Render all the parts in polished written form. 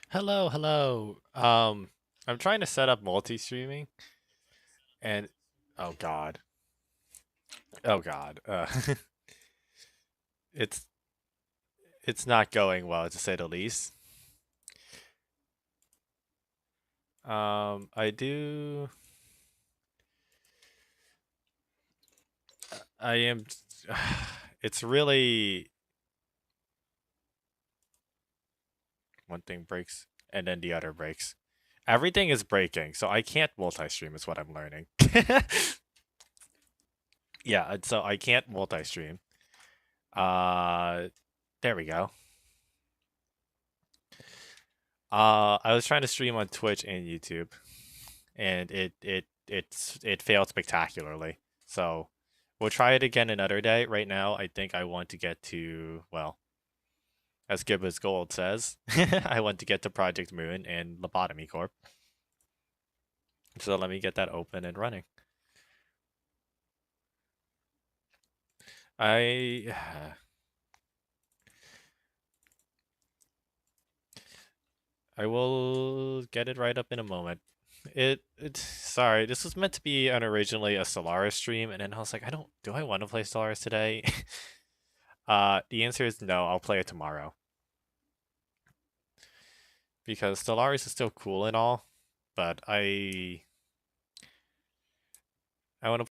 Hello, hello. I'm trying to set up multi-streaming and oh god. Oh god. It's it's not going well to say the least. I do I am it's really one thing breaks and then the other breaks. Everything is breaking, so I can't multi-stream is what I'm learning. Yeah, so I can't multi-stream. Uh there we go. I was trying to stream on Twitch and YouTube, and it failed spectacularly. So we'll try it again another day. Right now, I think I want to get to well, as Gibbous Gold says, I want to get to Project Moon and Lobotomy Corp. So let me get that open and running. I I will get it right up in a moment. It sorry, this was meant to be originally a Solaris stream, and then I was like, do I want to play Solaris today? The answer is no, I'll play it tomorrow. Because Stellaris is still cool and all, but I want to.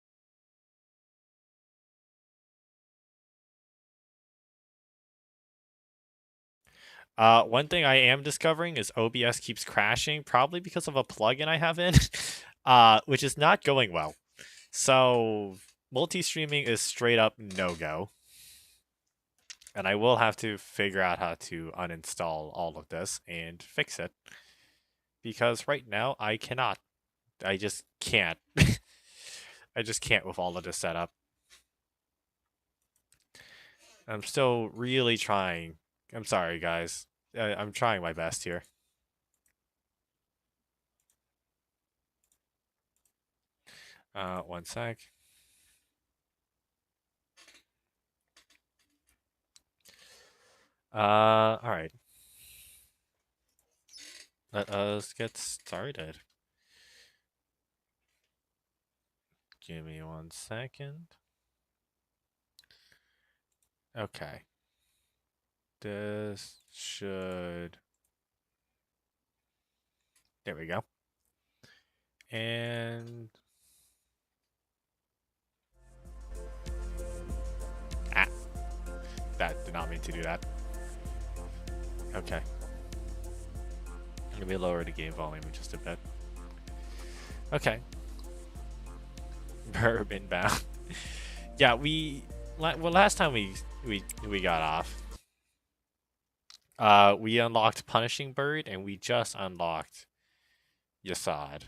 One thing I am discovering is OBS keeps crashing, probably because of a plugin I have in, which is not going well. So multi-streaming is straight up no go, and I will have to figure out how to uninstall all of this and fix it because right now I cannot. I just can't. I just can't with all of this setup. I'm still really trying. I'm sorry, guys. I'm trying my best here. One sec. All right. Let us get started. Give me 1 second. Okay. This should. There we go. And. Ah. That did not mean to do that. Okay. Let me lower the game volume just a bit. Okay. Verb inbound. Yeah, well, last time we got off, we unlocked Punishing Bird, and we just unlocked Yasad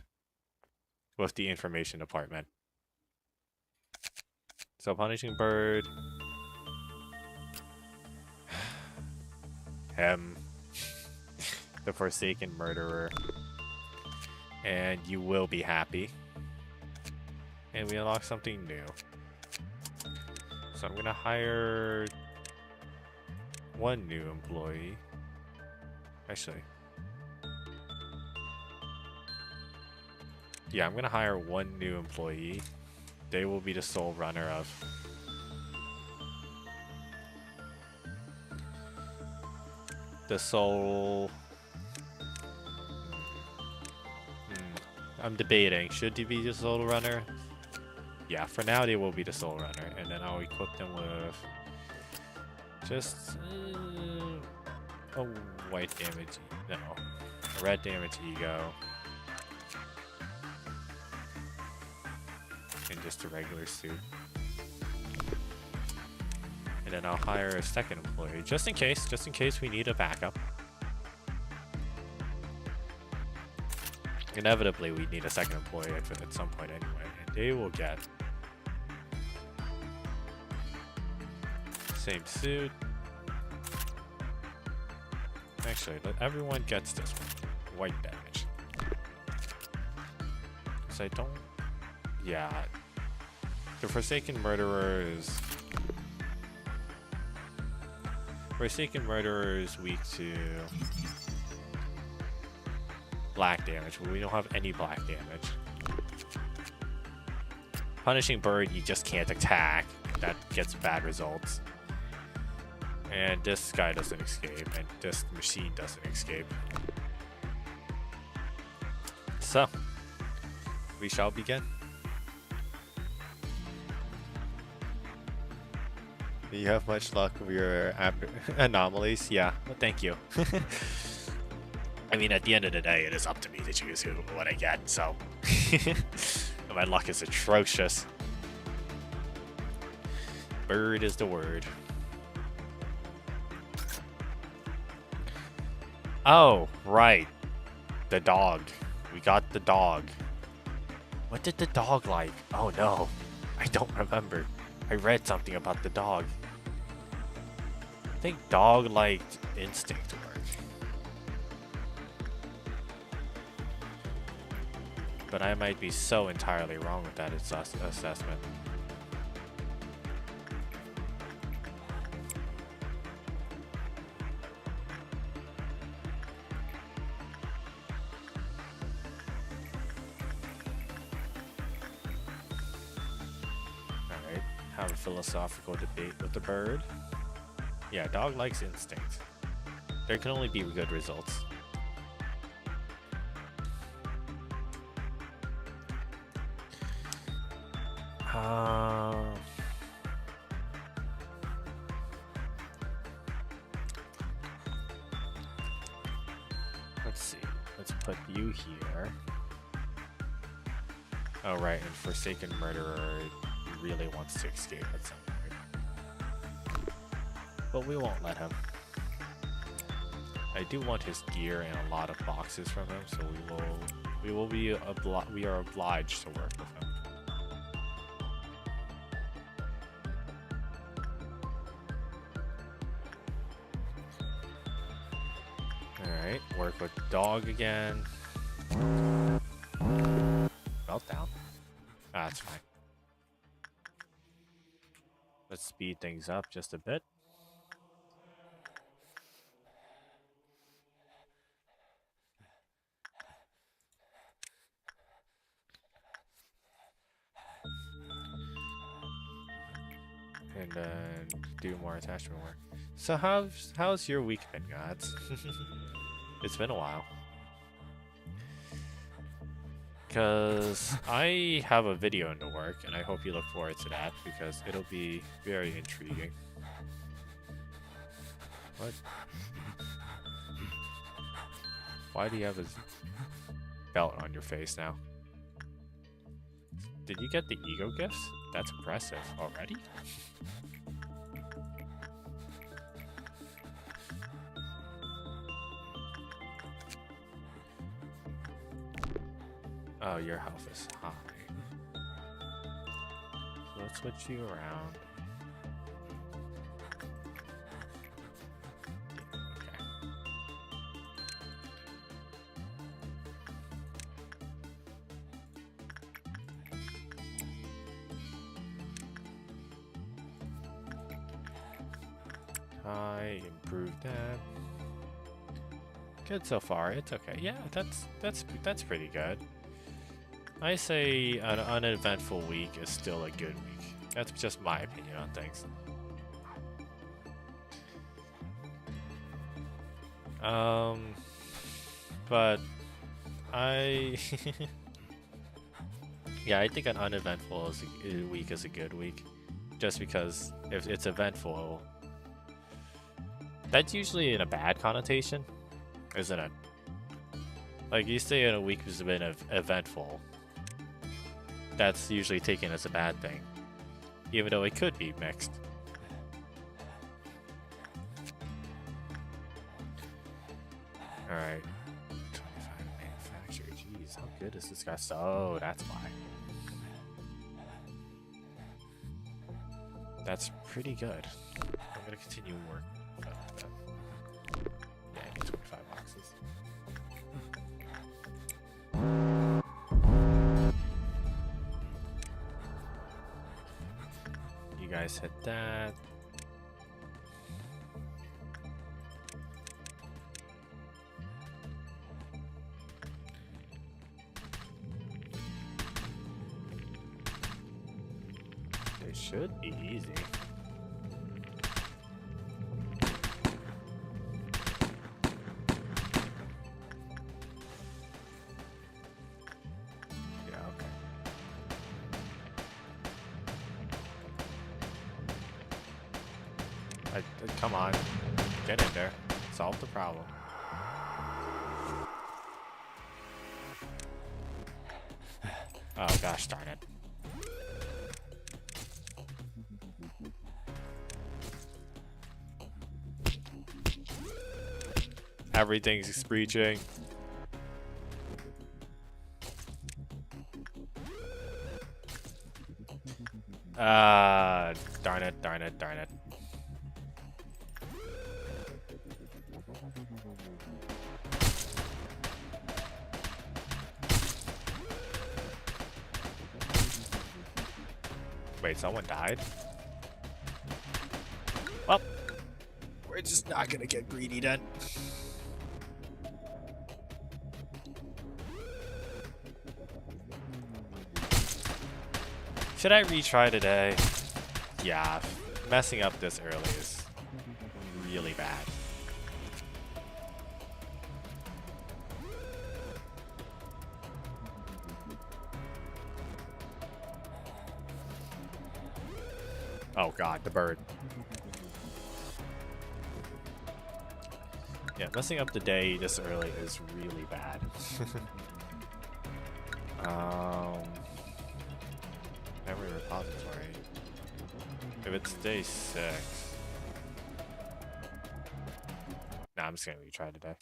with the information department. So Punishing Bird, him, the Forsaken Murderer, and you will be happy. And we unlock something new. So I'm gonna hire one new employee. Actually, yeah, I'm gonna hire one new employee. They will be the sole runner of the sole. I'm debating. Should he be the sole runner? Yeah, for now they will be the sole runner, and then I'll equip them with just a white damage, no, a red damage ego, and just a regular suit. And then I'll hire a second employee, just in case we need a backup. Inevitably, we need a second employee at some point anyway, and they will get same suit. Actually, everyone gets this one. White damage. Because I don't. Yeah. The Forsaken Murderer is. Forsaken Murderer is weak to black damage, but we don't have any black damage. Punishing bird, you just can't attack. That gets bad results. And this guy doesn't escape, and this machine doesn't escape. So, we shall begin. Do you have much luck with your anomalies? Yeah, well, thank you. I mean, at the end of the day, it is up to me to choose what I get, so... My luck is atrocious. Bird is the word. Oh, right. The dog. We got the dog. What did the dog like? Oh no. I don't remember. I read something about the dog. I think dog liked instinct work. But I might be so entirely wrong with that assessment. Alright, have a philosophical debate with the bird. Yeah, dog likes instinct. There can only be good results. Let's see. Let's put you here. Oh, right. And Forsaken Murderer really wants to escape at some point. But we won't let him. I do want his gear and a lot of boxes from him, so we are obliged to work with him. Alright, work with dog again. Meltdown. Ah, that's fine. Let's speed things up just a bit. And then do more attachment work. So how's your week been, gods? It's been a while. Because I have a video in the work, and I hope you look forward to that, because it'll be very intriguing. What? Why do you have a belt on your face now? Did you get the ego gifts? That's impressive. Already? Oh, your health is high. So let's switch you around. I improved that. Good so far. It's okay. Yeah, that's pretty good. I say an uneventful week is still a good week. That's just my opinion on things. But I yeah, I think an uneventful week is a good week. Just because if it's eventful, that's usually in a bad connotation, isn't it? Like, you say in a week has been eventful, that's usually taken as a bad thing, even though it could be mixed. Alright. 25 manufacturer. Jeez, how good is this guy? So, that's why. That's pretty good. I'm gonna continue work. Yeah, I need 25 boxes. You guys hit that. Should be easy. Yeah, okay. Come on. Get in there. Solve the problem. Oh gosh darn it. Everything's screeching. Darn it, darn it, darn it. Wait, someone died? Well, we're just not gonna get greedy then. Should I retry today? Yeah, messing up this early is really bad. Oh god, the bird. Yeah, messing up the day this early is really bad. Memory repository. If it's day 6. Nah, I'm just gonna retry today.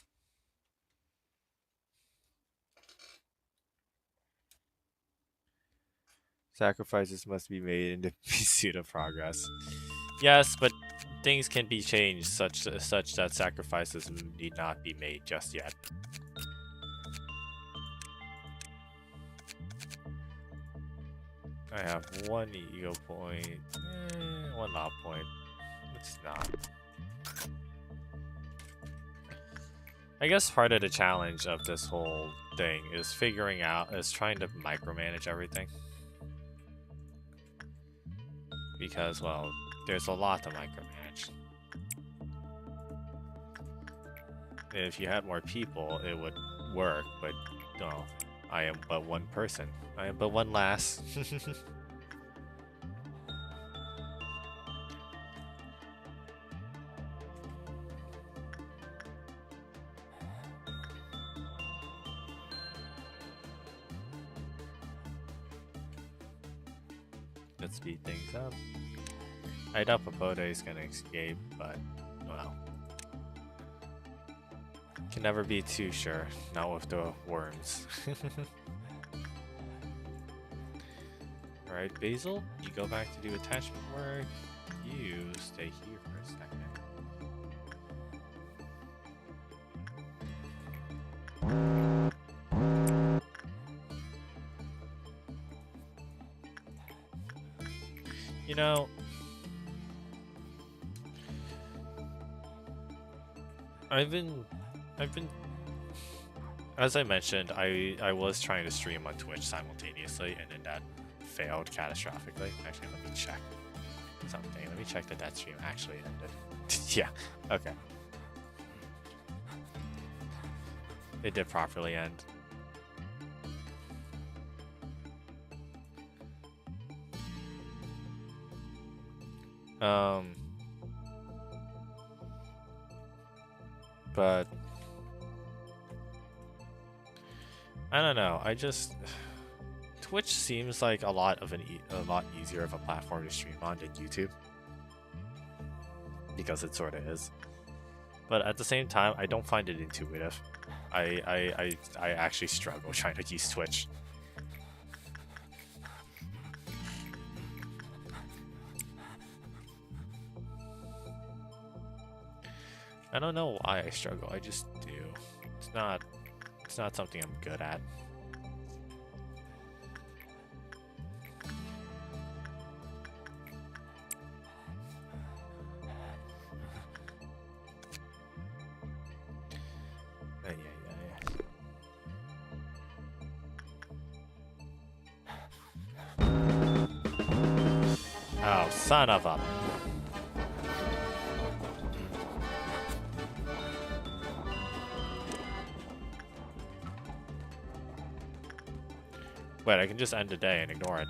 Sacrifices must be made in the pursuit of progress. Yes, but things can be changed such that sacrifices need not be made just yet. I have 1 ego point, 1 law point. It's not. I guess part of the challenge of this whole thing is trying to micromanage everything. Because, well, there's a lot to micromanage. If you had more people, it would work, but no. I am but one person. I am but one lass. Let's speed things up. I doubt Popote is gonna escape, but well. Can never be too sure, not with the worms. Alright, Basil, you go back to do attachment work. You stay here for a second. You know, I've been, as I mentioned, I was trying to stream on Twitch simultaneously, and then that failed catastrophically. Actually, let me check something. Let me check that stream actually ended. Yeah, okay. It did properly end. But I don't know. Twitch seems like a lot easier of a platform to stream on than YouTube, because it sort of is. But at the same time, I don't find it intuitive. I actually struggle trying to use Twitch. I don't know why I struggle. I just do. It's not something I'm good at. Son of a... Wait, I can just end the day and ignore it.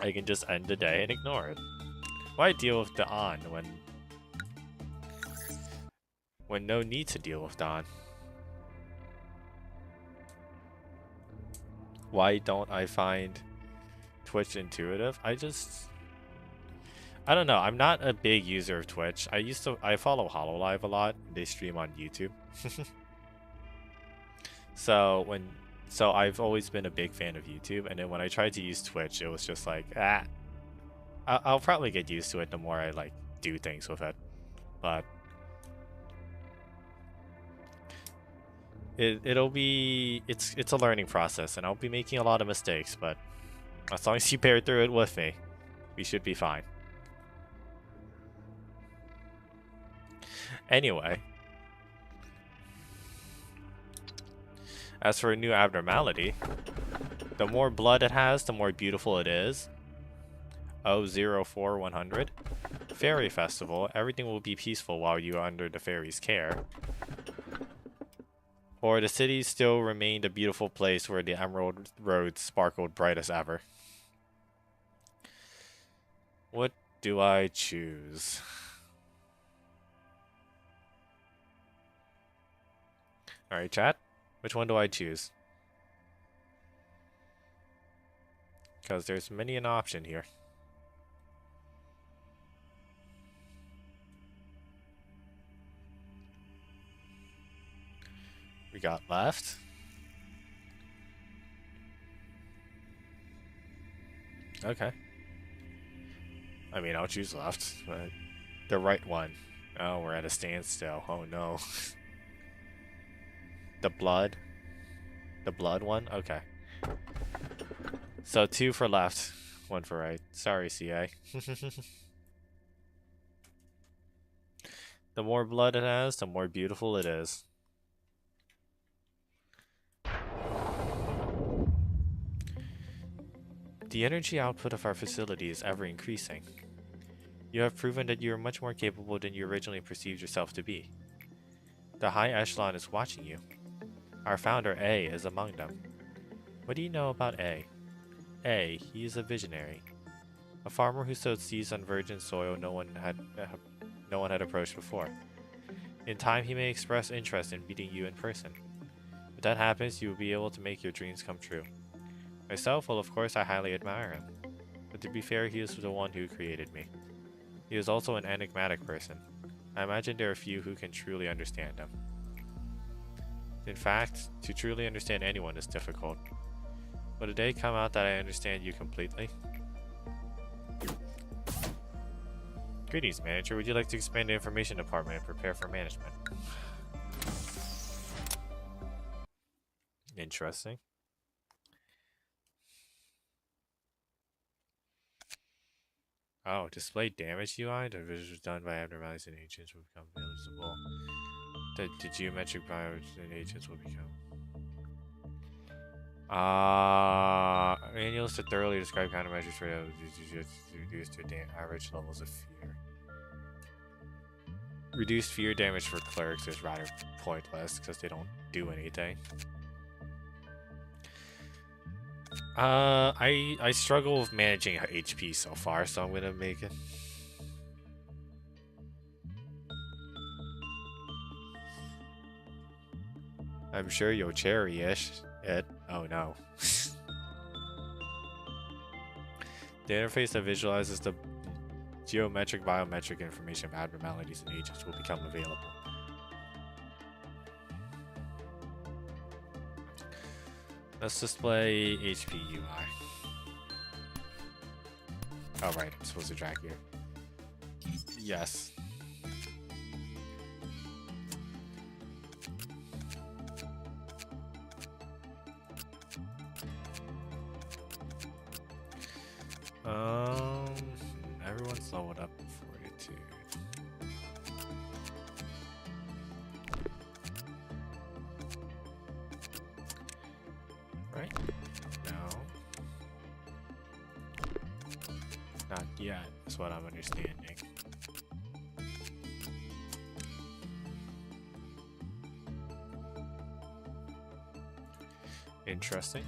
I can just end the day and ignore it. Why deal with the on when no need to deal with Dawn? Why don't I find Twitch intuitive? I don't know. I'm not a big user of Twitch. I follow HoloLive a lot. They stream on YouTube. So I've always been a big fan of YouTube, and then when I tried to use Twitch, it was just like, I'll probably get used to it the more I like do things with it. But it's a learning process, and I'll be making a lot of mistakes, but as long as you bear through it with me, we should be fine. Anyway, as for a new abnormality, the more blood it has, the more beautiful it is. 004-100. Fairy Festival. Everything will be peaceful while you are under the fairy's care. Or the city still remained a beautiful place where the emerald roads sparkled bright as ever. What do I choose? Alright, chat. Which one do I choose? Because there's many an option here. We got left. Okay. I mean, I'll choose left, but the right one. Oh, we're at a standstill. Oh no. The blood one? Okay. So 2 for left, 1 for right. Sorry, CA. The more blood it has, the more beautiful it is. The energy output of our facility is ever increasing. You have proven that you are much more capable than you originally perceived yourself to be. The high echelon is watching you. Our founder, A, is among them. What do you know about A? A, he is a visionary. A farmer who sowed seeds on virgin soil no one had approached before. In time, he may express interest in meeting you in person. If that happens, you will be able to make your dreams come true. Myself, well, of course, I highly admire him. But to be fair, he is the one who created me. He is also an enigmatic person. I imagine there are few who can truly understand him. In fact, to truly understand anyone is difficult. Will a day come out that I understand you completely? Greetings, manager. Would you like to expand the information department and prepare for management? Interesting. Oh, display damage UI? The visuals done by abnormalities and agents will become visible. The geometric bios and agents will become. Manuals to thoroughly describe countermeasures for reduce to average levels of fear. Reduced fear damage for clerics is rather pointless because they don't do anything. I struggle with managing HP so far, so I'm gonna make it. I'm sure you'll cherry-ish it. Oh no. The interface that visualizes the geometric biometric information of abnormalities and agents will become available. Let's display HP UI. Oh right, I'm supposed to drag here. Yes. Everyone's leveled up 42. yet, is what I'm understanding. Interesting.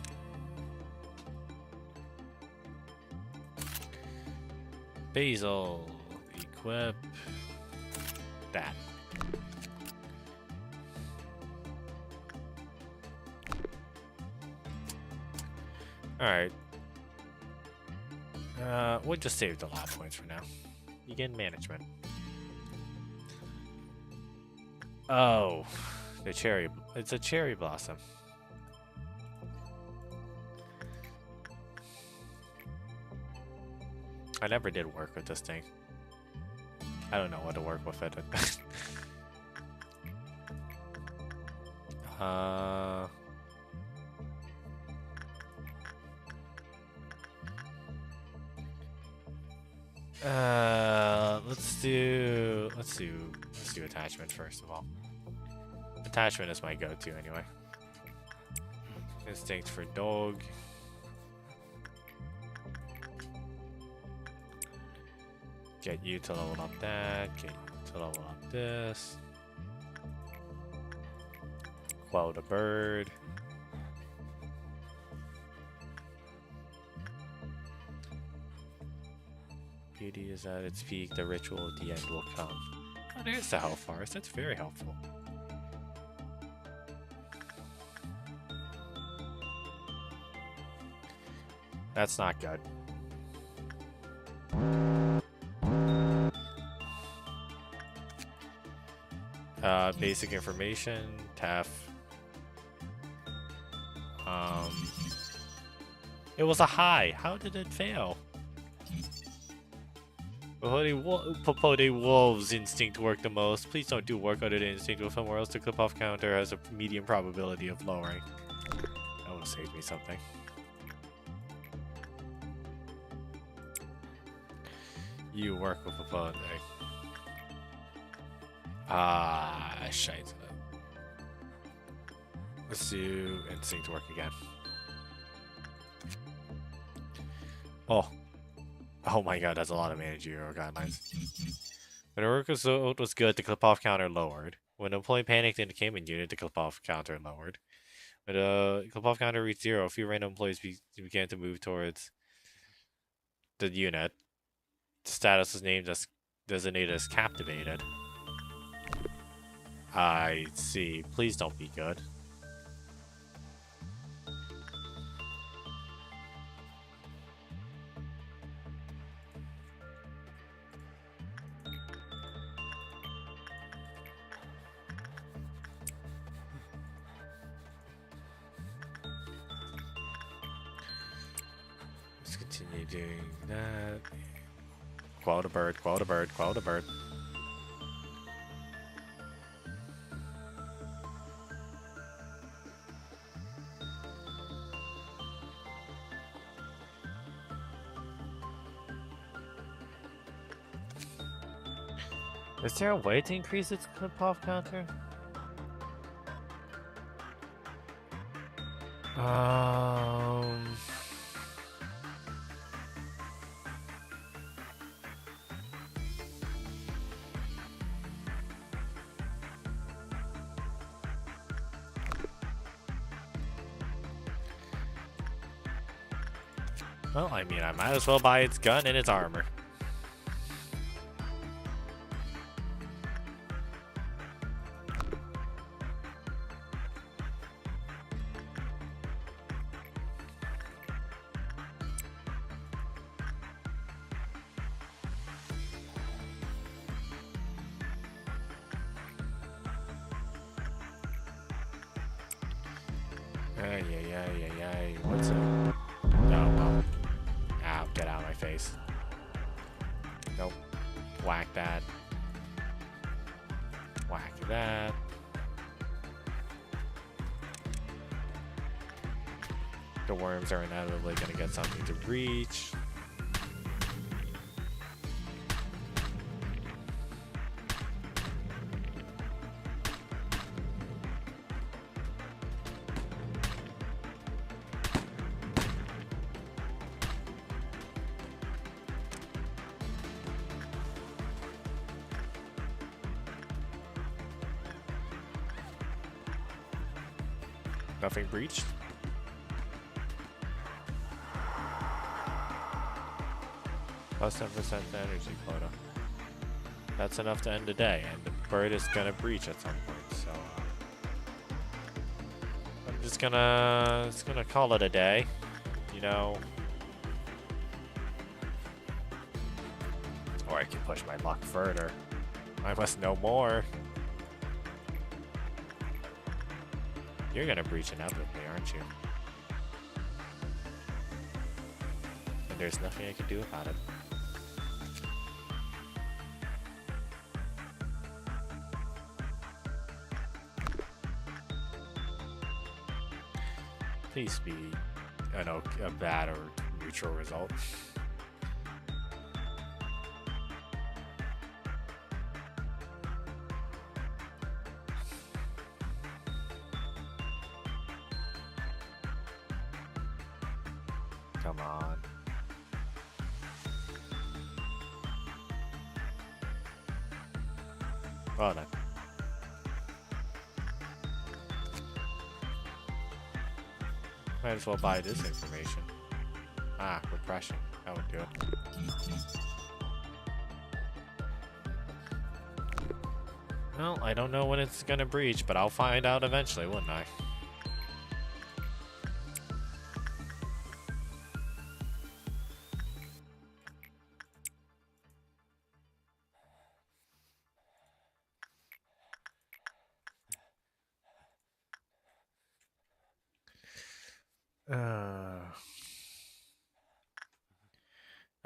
Basil, equip that. Alright. We'll just save the lab points for now. Begin management. Oh, the cherry. It's a cherry blossom. I never did work with this thing. I don't know what to work with it. Let's do attachment first of all. Attachment is my go-to anyway. Instinct for dog. Get you to level up that, get you to level up this. Quell the bird. Beauty is at its peak, the ritual at the end will come. Oh, there's the health forest, that's very helpful. That's not good. Basic information, TAF. It was a high. How did it fail? Popode Wolves instinct work the most. Please don't do work other than instinct with him, or else the clip-off counter has a medium probability of lowering. That would have saved me something. You work with Popode. Shite. Let's do instinct work again. Oh my god, that's a lot of managerial guidelines. When the work was good, the clip-off counter lowered. When the employee panicked and came in unit, the clip-off counter lowered. When the clip-off counter reached 0, a few random employees began to move towards the unit. The status was designated as captivated. I see. Please don't be good. Let's continue doing that. Quell the bird, quell the bird, quell the bird. Is there a way to increase its clip-off counter? Well, I mean, I might as well buy its gun and its armor. What's it? Oh, well. Ow, get out of my face. Nope. Whack that. Whack that. The worms are inevitably going to get something to reach. Nothing breached. Plus 10% energy quota. That's enough to end the day, and the bird is gonna breach at some point, so I'm just gonna call it a day, you know. Or I can push my luck further. I must know more. You're gonna breach inevitably, aren't you? And there's nothing I can do about it. Please be, I know, a bad or neutral result. Come on. Well done. Might as well buy this information. Ah, repression. That would do it. Well, I don't know when it's gonna breach, but I'll find out eventually, wouldn't I?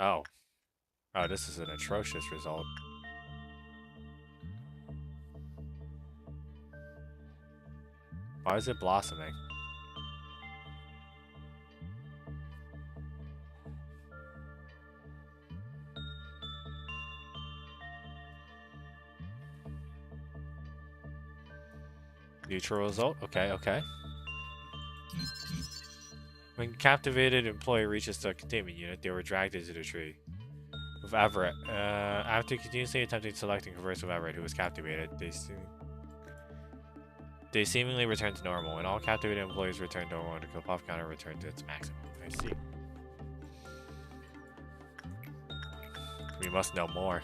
Oh. Oh, this is an atrocious result. Why is it blossoming? Neutral result? Okay, okay. When captivated employee reaches the containment unit, they were dragged into the tree. With Everett, after continuously attempting to select and converse with Everett, who was captivated, they seemingly returned to normal. When all captivated employees returned to normal, the kill-off counter returned to its maximum. I see. We must know more.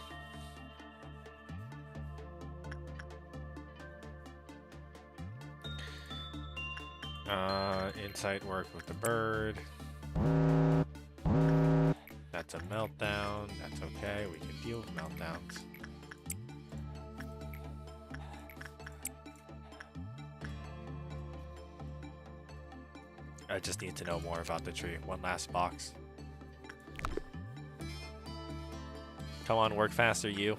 Insight work with the bird. That's a meltdown. That's okay. We can deal with meltdowns. I just need to know more about the tree. One last box. Come on, work faster, you.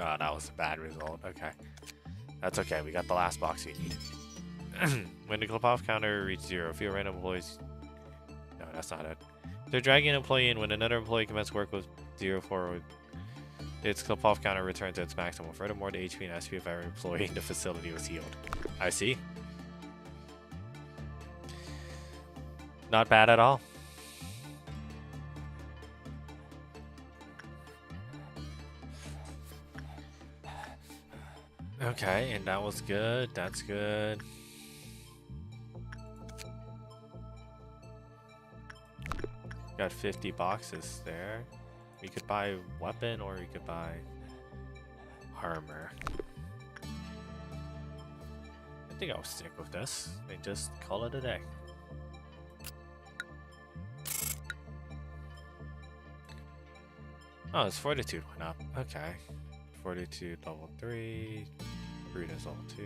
Oh, that was a bad result. Okay. That's okay. We got the last box we need. When the clip-off counter reaches 0, few random employees... No, that's not it. They're dragging an employee in. When another employee commences work with 0 forward, its clip-off counter returns to its maximum. Furthermore, the HP and SP of every employee in the facility was healed. I see. Not bad at all. Okay, and that was good. That's good. Got 50 boxes there. We could buy weapon or we could buy armor. I think I'll stick with this and just call it a day. Oh, it's fortitude went up. Okay. Fortitude level 3. Brutus level 2.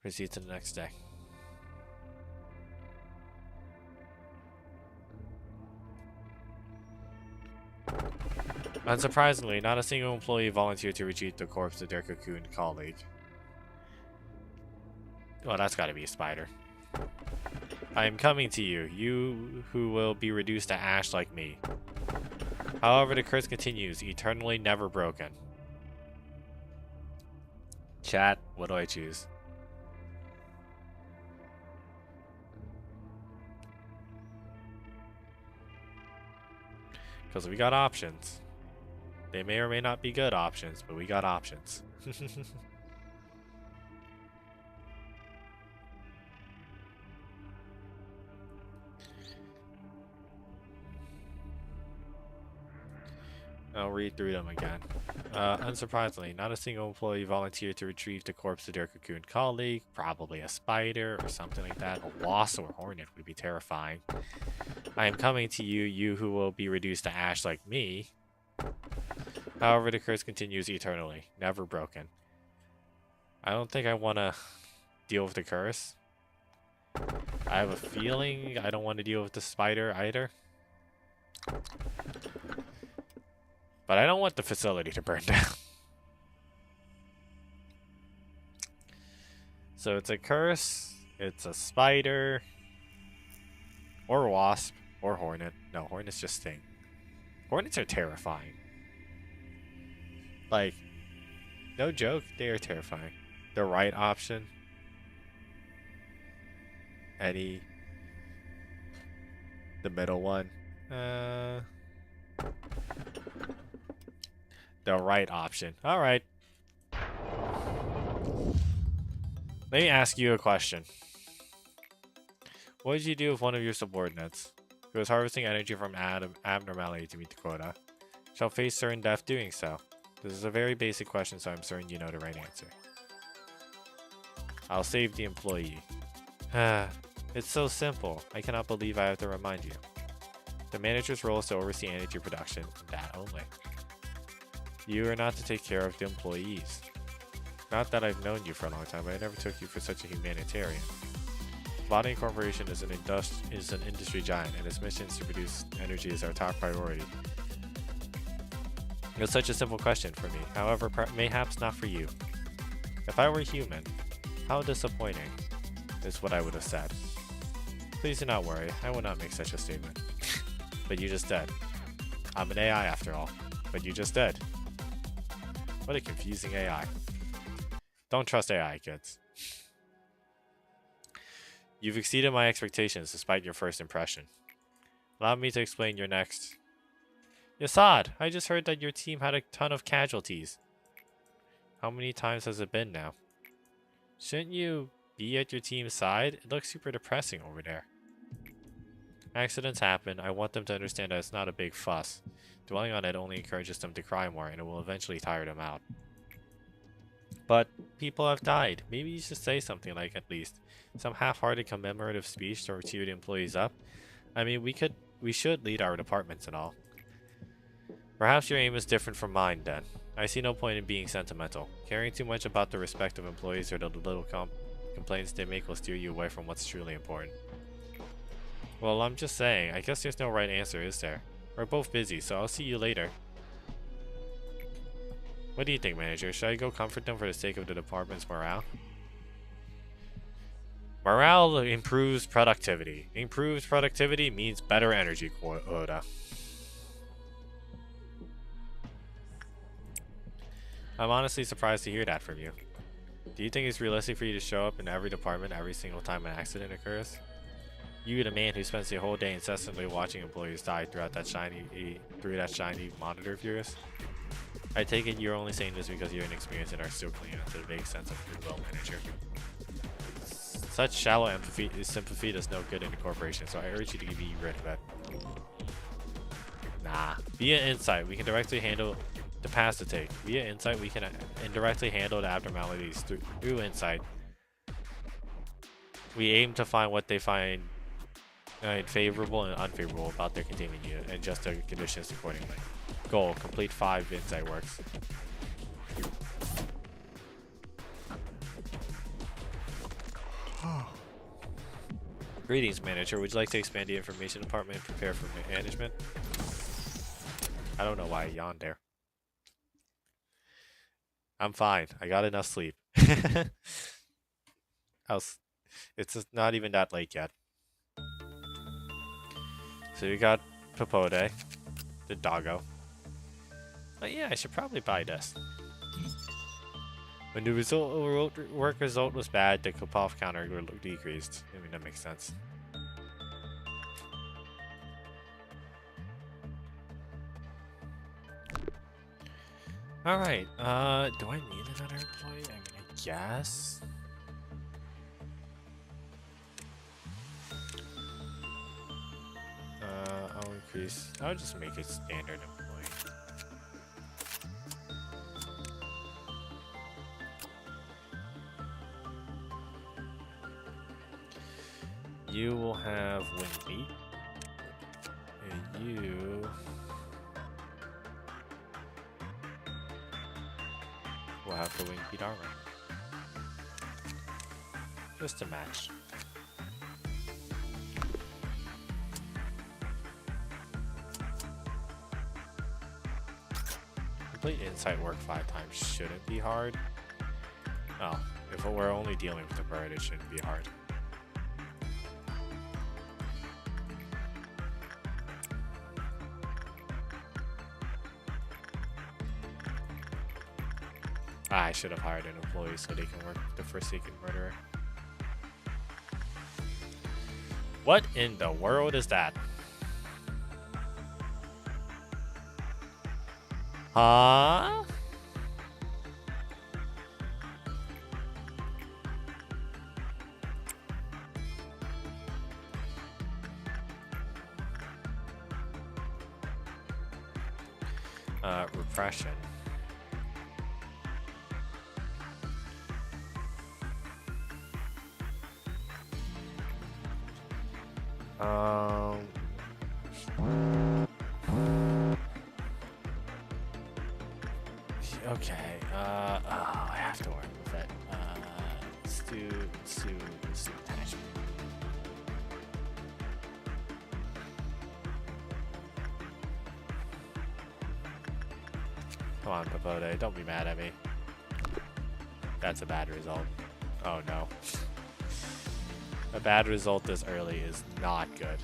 Proceed to the next day. Unsurprisingly, not a single employee volunteered to retrieve the corpse of their cocooned colleague. Well, that's gotta be a spider. I am coming to you, you who will be reduced to ash like me. However, the curse continues, eternally never broken. Chat, what do I choose? Because we got options. They may or may not be good options, but we got options. I'll read through them again. Unsurprisingly, not a single employee volunteered to retrieve the corpse of their cocoon colleague. Probably a spider or something like that. A wasp or hornet would be terrifying. I am coming to you, you who will be reduced to ash like me. However, the curse continues eternally, never broken. I don't think I want to deal with the curse. I have a feeling I don't want to deal with the spider either. But I don't want the facility to burn down. So it's a curse, it's a spider, or a wasp, or hornet. No, hornets just sting. Hornets are terrifying. Like, no joke, they are terrifying. The right option. The middle one. The right option. Alright. Let me ask you a question. What did you do with one of your subordinates who was harvesting energy from abnormality to meet the quota? Shall face certain death doing so. This is a very basic question, so I'm certain you know the right answer. I'll save the employee. It's so simple. I cannot believe I have to remind you. The manager's role is to oversee energy production, and that only. You are not to take care of the employees. Not that I've known you for a long time, but I never took you for such a humanitarian. Lobotomy Corporation is an industry giant, and its mission is to produce energy is our top priority. It was such a simple question for me, however, mayhaps not for you. If I were human, how disappointing is what I would have said. Please do not worry, I will not make such a statement. But you just did. I'm an AI after all, but you just did. What a confusing AI. Don't trust AI, kids. You've exceeded my expectations despite your first impression. Allow me to explain your next. Yasad, I just heard that your team had a ton of casualties. How many times has it been now? Shouldn't you be at your team's side? It looks super depressing over there. Accidents happen. I want them to understand that it's not a big fuss. Dwelling on it only encourages them to cry more, and it will eventually tire them out. But people have died. Maybe you should say something like, at least, some half-hearted commemorative speech to cheer the employees up. I mean, we should lead our departments and all. Perhaps your aim is different from mine, then. I see no point in being sentimental. Caring too much about the respect of employees or the little complaints they make will steer you away from what's truly important. Well, I'm just saying, I guess there's no right answer, is there? We're both busy, so I'll see you later. What do you think, manager? Should I go comfort them for the sake of the department's morale? Morale improves productivity. Improved productivity means better energy quota. I'm honestly surprised to hear that from you. Do you think it's realistic for you to show up in every department every single time an accident occurs? You, the man who spends the whole day incessantly watching employees die through that shiny monitor of yours? I take it you're only saying this because you're inexperienced and are still clinging to the vague sense of goodwill, manager. Such shallow sympathy does no good in the corporation, so I urge you to be rid of it. Nah. Via insight, we can directly handle the pass to take. Via insight, we can indirectly handle the abnormalities through insight. We aim to find what they find favorable and unfavorable about their containment unit and adjust their conditions accordingly. Goal: complete 5 insight works. Greetings, manager. Would you like to expand the information department and prepare for management? I don't know why I yawned there. I'm fine. I got enough sleep. It's just not even that late yet. So you got Popode, the doggo. But yeah, I should probably buy this. When the work result was bad, the Kopov counter decreased. I mean, that makes sense. Alright, do I need another employee? I mean, I guess. I'll increase. I'll just make it standard employee. You will have wing meat. And you will have the wing meat armor. Just to match. Complete insight work 5 times shouldn't be hard. Oh, if we're only dealing with the bird, it shouldn't be hard. I should have hired an employee so they can work with the Forsaken Murderer. What in the world is that? Huh? Repression. Okay, I have to work with it. Let's do attachment. Come on, Papote, don't be mad at me. That's a bad result. Oh no. A bad result this early is not good.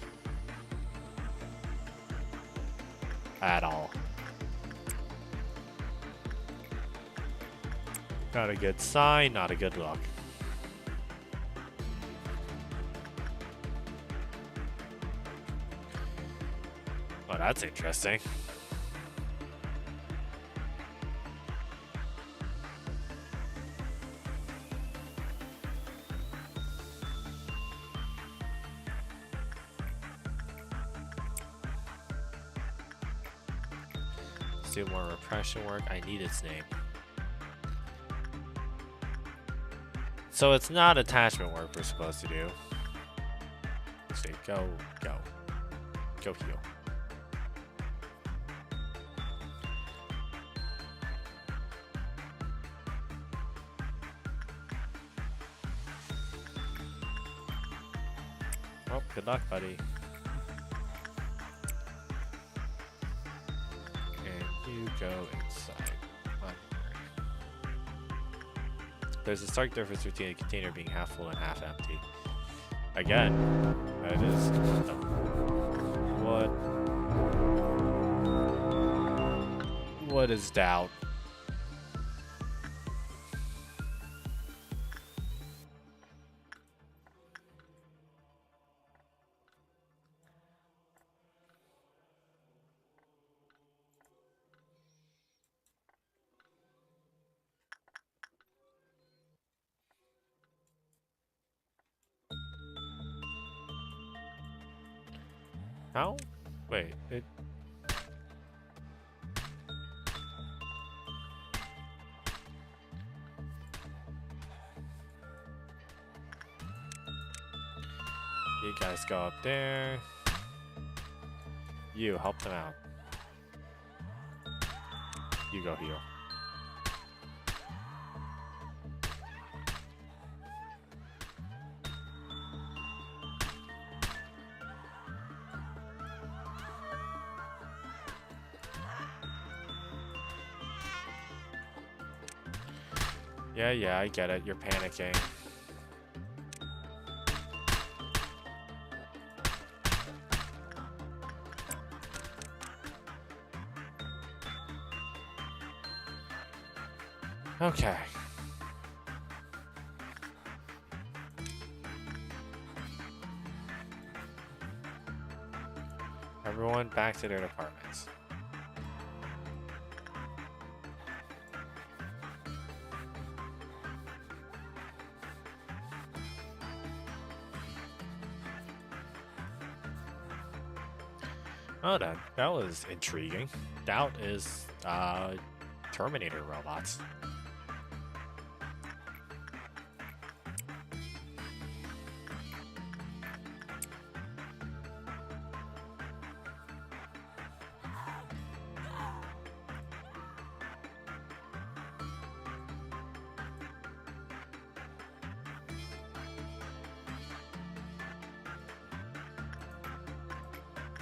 At all. Not a good sign, not a good look. Oh, that's interesting. Let's do more repression work. I need its name. So it's not attachment work we're supposed to do. Say go heal. Well, good luck, buddy. And you go inside. There's a stark difference between a container being half full and half empty. Again, that is what is doubt? How? Wait, it... You guys go up there. You help them out. You go heal. Yeah, I get it. You're panicking. Okay. Everyone back to their apartments. Oh, that was intriguing. Doubt is Terminator robots.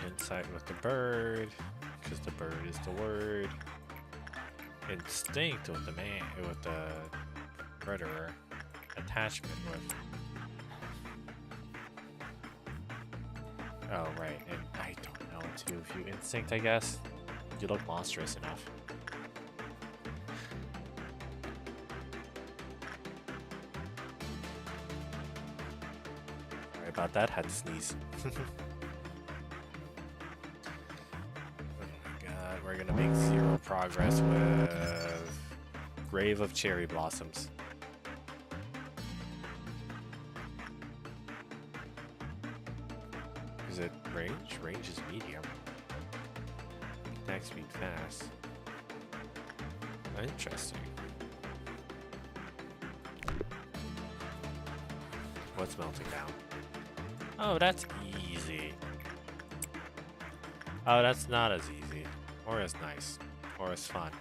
Insight with the bird, because the bird is the word. Instinct with the man, with the murderer. Attachment with. Oh right, and I don't know what to do with you. Instinct, I guess. You look monstrous enough. Sorry about that. Had to sneeze. We're gonna make 0 progress with Grave of Cherry Blossoms. Is it range? Range is medium. Attack speed fast. Interesting. What's melting down? Oh, that's easy. Oh, that's not as easy. Or as nice. Or as fun.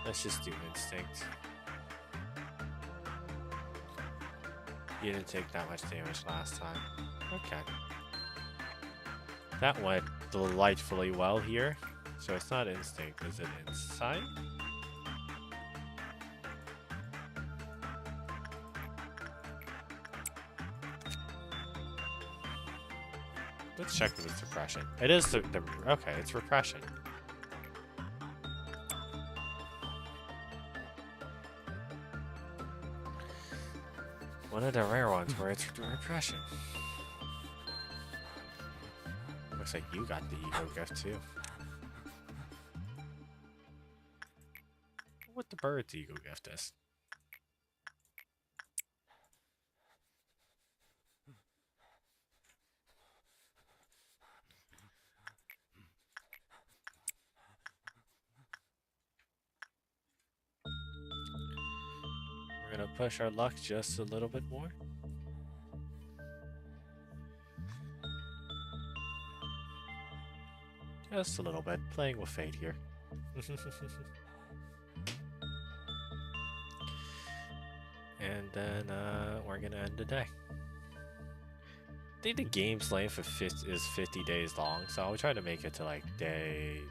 Let's just do instinct. You didn't take that much damage last time. Okay. That went delightfully well here. So it's not instinct, is it insight? Let's check if it's repression. It is the okay, it's repression. One of the rare ones where it's repression. Looks like you got the ego gift too. What the bird's ego gift is? We're gonna push our luck just a little bit more. Just a little bit, playing with fate here. And then we're gonna end the day. I think the game's length is 50 days long, so I'll try to make it to like day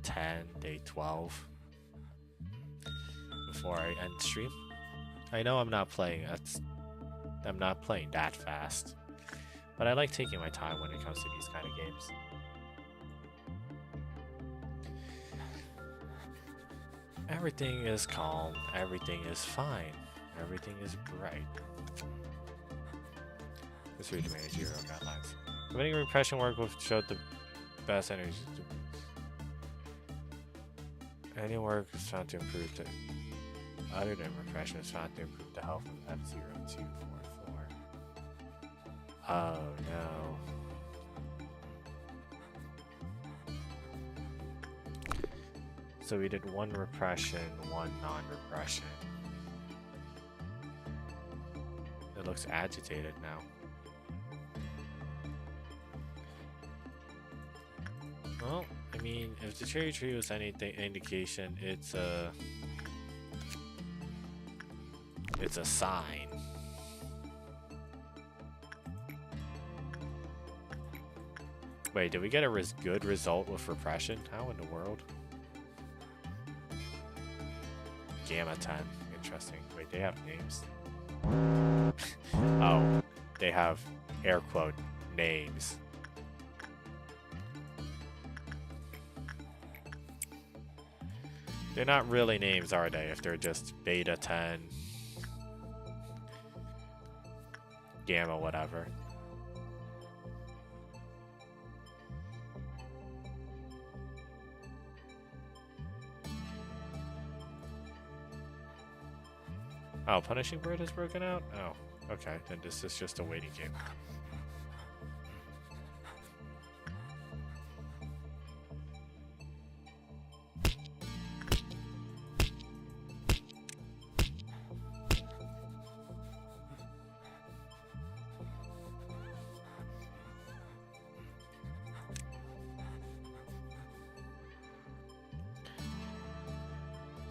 10, day 12 before I end stream. I know I'm not playing that fast, but I like taking my time when it comes to these kind of games. Everything is calm, everything is fine, everything is bright. This read managerial guidelines. Committing repression work will show the best energy. Any work is found to improve the other than repression is found to improve the health of F0244. Oh no. So we did 1 repression, 1 non-repression. It looks agitated now. Well, I mean, if the cherry tree was anything indication, it's a sign. Wait, did we get a good result with repression? How in the world? Gamma 10. Interesting. Wait, they have names. Oh, they have air quote names. They're not really names, are they? If they're just beta 10, gamma, whatever. Oh, Punishing Bird has broken out? Oh, okay. Then this is just a waiting game.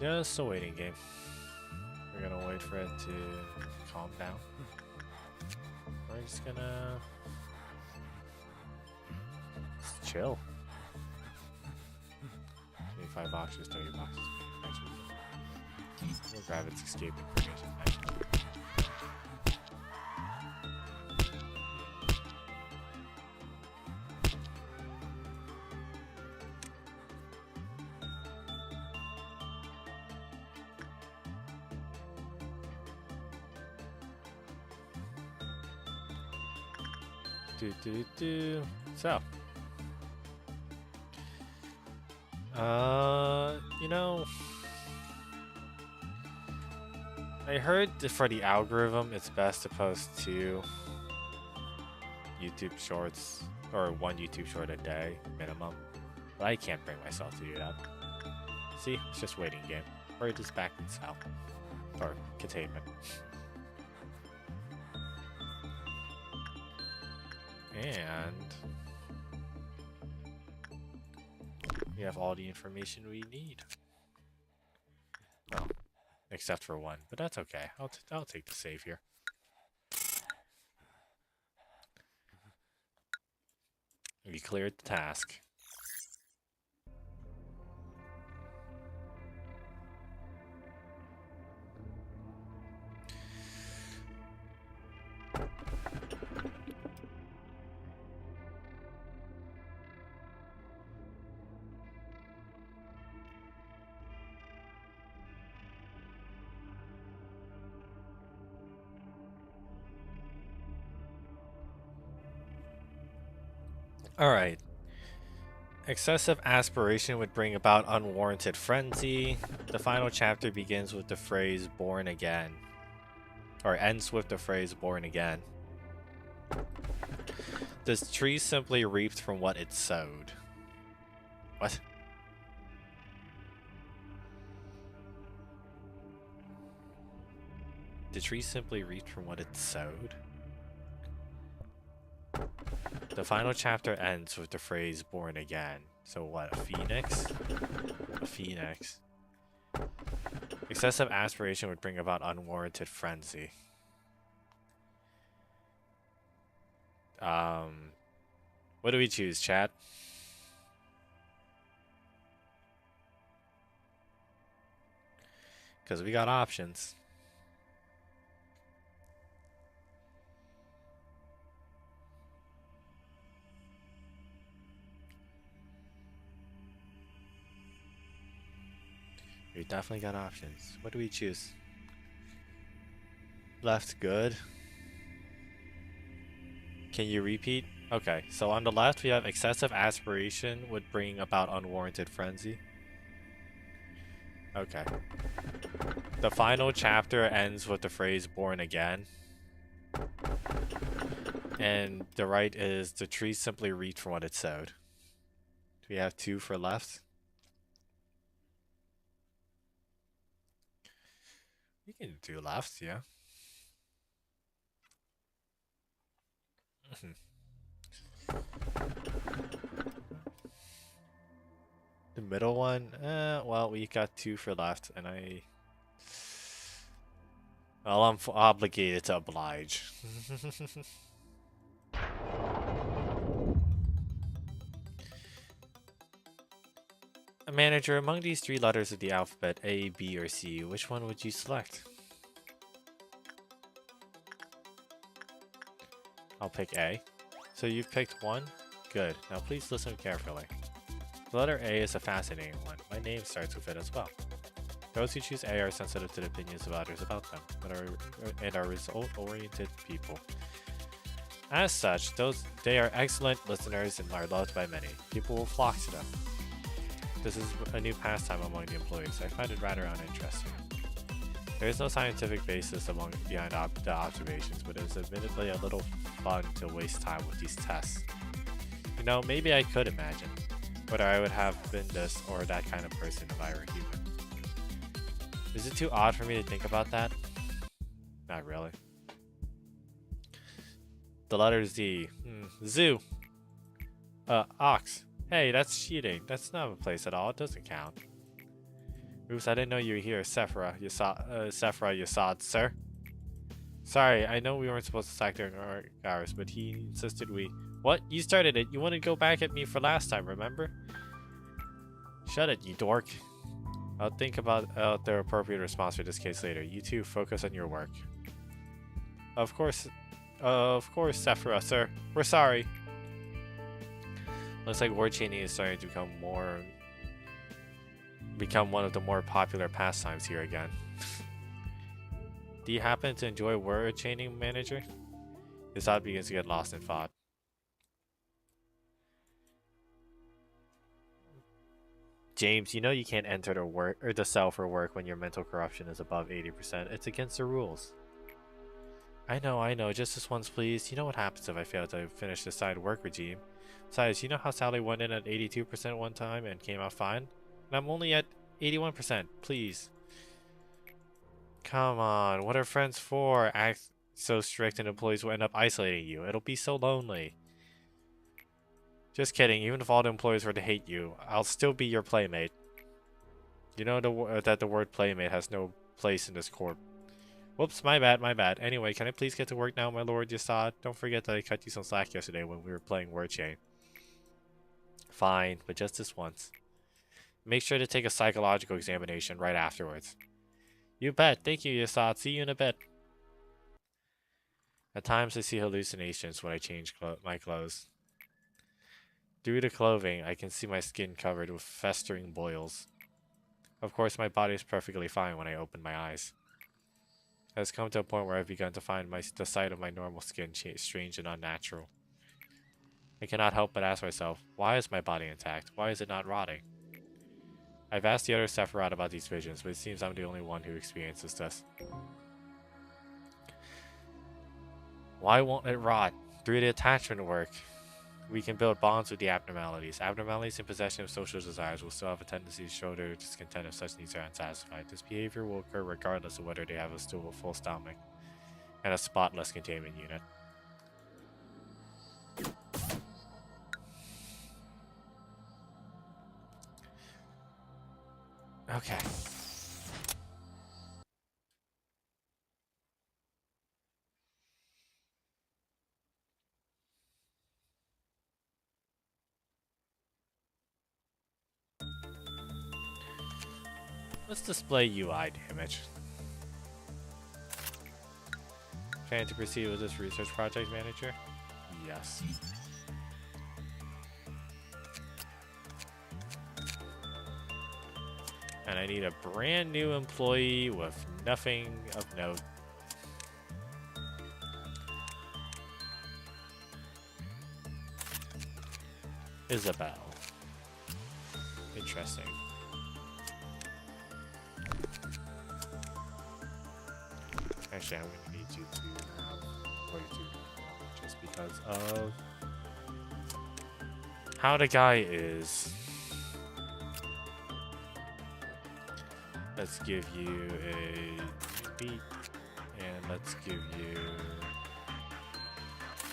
Just a waiting game. We're gonna wait for it to calm down. We're just gonna chill. 25 boxes, 30 boxes. Nice. We'll grab its escape information. Nice. So, you know, I heard that for the algorithm, it's best to post 2 YouTube shorts or 1 YouTube short a day minimum, but I can't bring myself to do that. See, it's just waiting game, or it is back in south or containment. And we have all the information we need. Oh, except for 1, but that's okay. I'll take the save here. We cleared the task. Alright. Excessive aspiration would bring about unwarranted frenzy. The final chapter begins with the phrase born again. Or ends with the phrase born again. The tree simply reaped from what it sowed. What? The tree simply reaped from what it sowed? The final chapter ends with the phrase born again. So what, a phoenix? A phoenix. Excessive aspiration would bring about unwarranted frenzy. What do we choose, chat? Because we got options. We definitely got options. What do we choose? Left, good. Can you repeat? Okay, so on the left we have excessive aspiration would bring about unwarranted frenzy. Okay. The final chapter ends with the phrase born again. And the right is the tree simply reaped from what it sowed. Do we have 2 for left? We can do left, yeah. The middle one? Well, we got 2 for left, and well, I'm obligated to oblige. A manager, among these 3 letters of the alphabet, A, B, or C, which one would you select? I'll pick A. So you've picked one? Good. Now please listen carefully. The letter A is a fascinating one. My name starts with it as well. Those who choose A are sensitive to the opinions of others about them, and are result-oriented people. As such, they are excellent listeners and are loved by many. People will flock to them. This is a new pastime among the employees. I find it rather uninteresting. There is no scientific basis behind the observations, but it is admittedly a little fun to waste time with these tests. You know, maybe I could imagine whether I would have been this or that kind of person if I were human. Is it too odd for me to think about that? Not really. The letter Z. Zoo. Ox. Hey, that's cheating. That's not a place at all. It doesn't count. Oops, I didn't know you were here. Sephora, Yasad, sir. Sorry, I know we weren't supposed to sack during our hours, but he insisted we... What? You started it. You wanted to go back at me for last time, remember? Shut it, you dork. I'll think about the appropriate response for this case later. You two, focus on your work. Of course, Sephora, sir. We're sorry. Looks like word chaining is starting to become one of the more popular pastimes here again. Do you happen to enjoy word chaining, manager? His thought begins to get lost in thought. James, you know you can't enter the cell for work when your mental corruption is above 80%. It's against the rules. I know. Just this once, please. You know what happens if I fail to finish the side work regime. Besides, you know how Sally went in at 82% one time and came out fine? And I'm only at 81%. Please. Come on. What are friends for? Act so strict and employees will end up isolating you. It'll be so lonely. Just kidding. Even if all the employees were to hate you, I'll still be your playmate. You know that the word playmate has no place in this corp. Whoops, my bad. Anyway, can I please get to work now, my lord Yasad? Don't forget that I cut you some slack yesterday when we were playing word chain. Fine, but just this once. Make sure to take a psychological examination right afterwards. You bet. Thank you, Yasad. See you in a bit. At times, I see hallucinations when I change my clothes. Through the clothing, I can see my skin covered with festering boils. Of course, my body is perfectly fine when I open my eyes. It has come to a point where I've begun to find the sight of my normal skin strange and unnatural. I cannot help but ask myself, why is my body intact? Why is it not rotting? I've asked the other Sephiroth about these visions, but it seems I'm the only one who experiences this. Why won't it rot? Through the attachment work, we can build bonds with the abnormalities. Abnormalities in possession of social desires will still have a tendency to show their discontent if such needs are unsatisfied. This behavior will occur regardless of whether they have a full stomach and a spotless containment unit. Okay. Let's display UI damage. Planning to proceed with this research project, manager? Yes. And I need a brand new employee with nothing of note. Isabel. Interesting. Actually, I'm gonna need you to have 42 just because of how the guy is. Let's give you a beat, and let's give you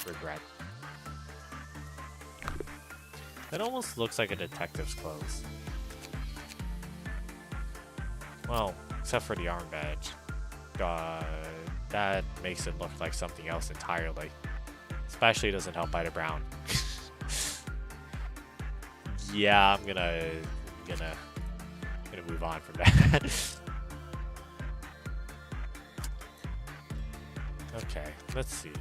regret. That almost looks like a detective's clothes. Well, except for the arm badge. That makes it look like something else entirely. Especially doesn't help by the brown. Yeah, I'm gonna move on from that. Okay, let's see.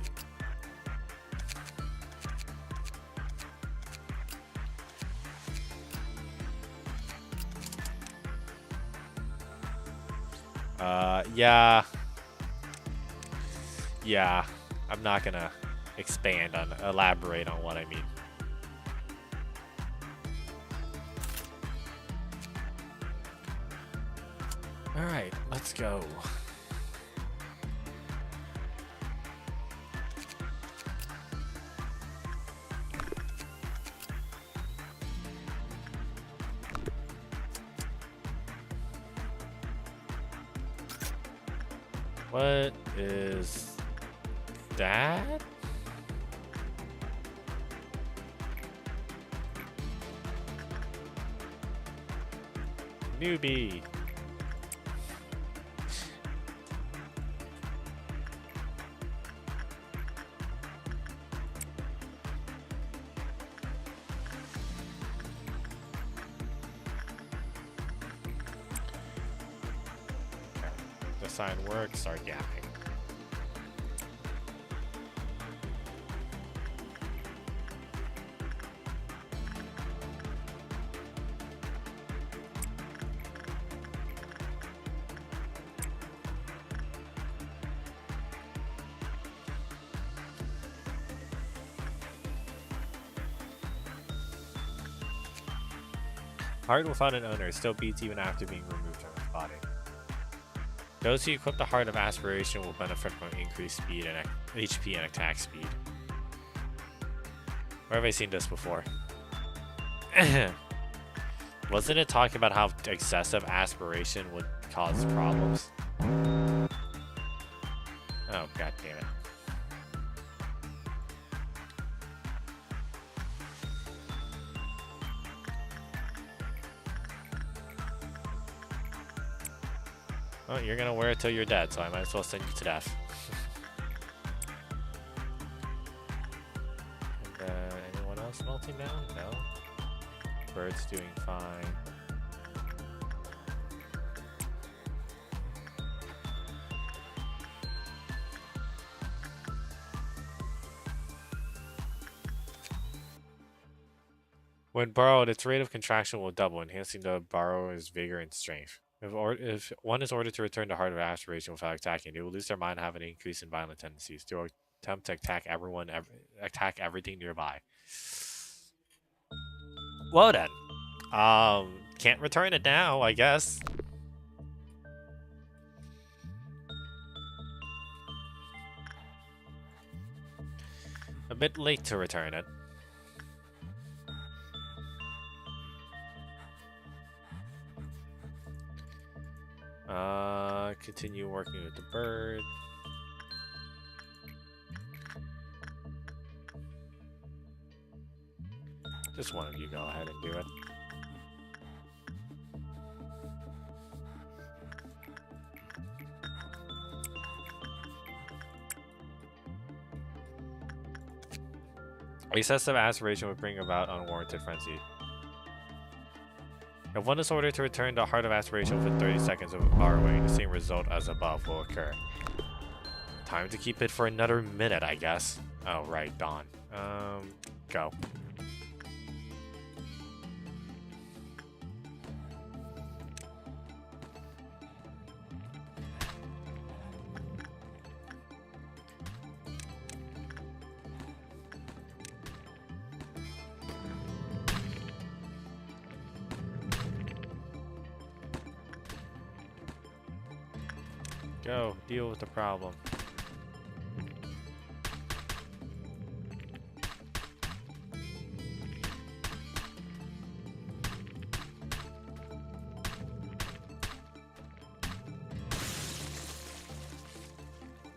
Yeah. Yeah. I'm not gonna elaborate on what I mean. Alright, let's go. What is that? Newbie. The sign works, start yapping. Heart without an owner still beats even after being removed from its body. Those who equip the Heart of Aspiration will benefit from increased speed and HP and attack speed. Where have I seen this before? Wasn't it talking about how excessive aspiration would cause problems? Oh, god damn it. Well, you're gonna wear it till you're dead, so I might as well send you to death. And, anyone else melting down? No. Bird's doing fine. When borrowed, its rate of contraction will double, enhancing the borrower's vigor and strength. If one is ordered to return to Heart of Aspiration without attacking, they will lose their mind and have an increase in violent tendencies. They will attempt to attack attack everything nearby. Well then. Can't return it now, I guess. A bit late to return it. Continue working with the bird. Just one of you go ahead and do it. Excessive aspiration would bring about unwarranted frenzy. If one is ordered to return the Heart of Aspiration within 30 seconds of borrowing, the same result as above will occur. Time to keep it for another minute, I guess. Oh, right, dawn. Go. Go, deal with the problem.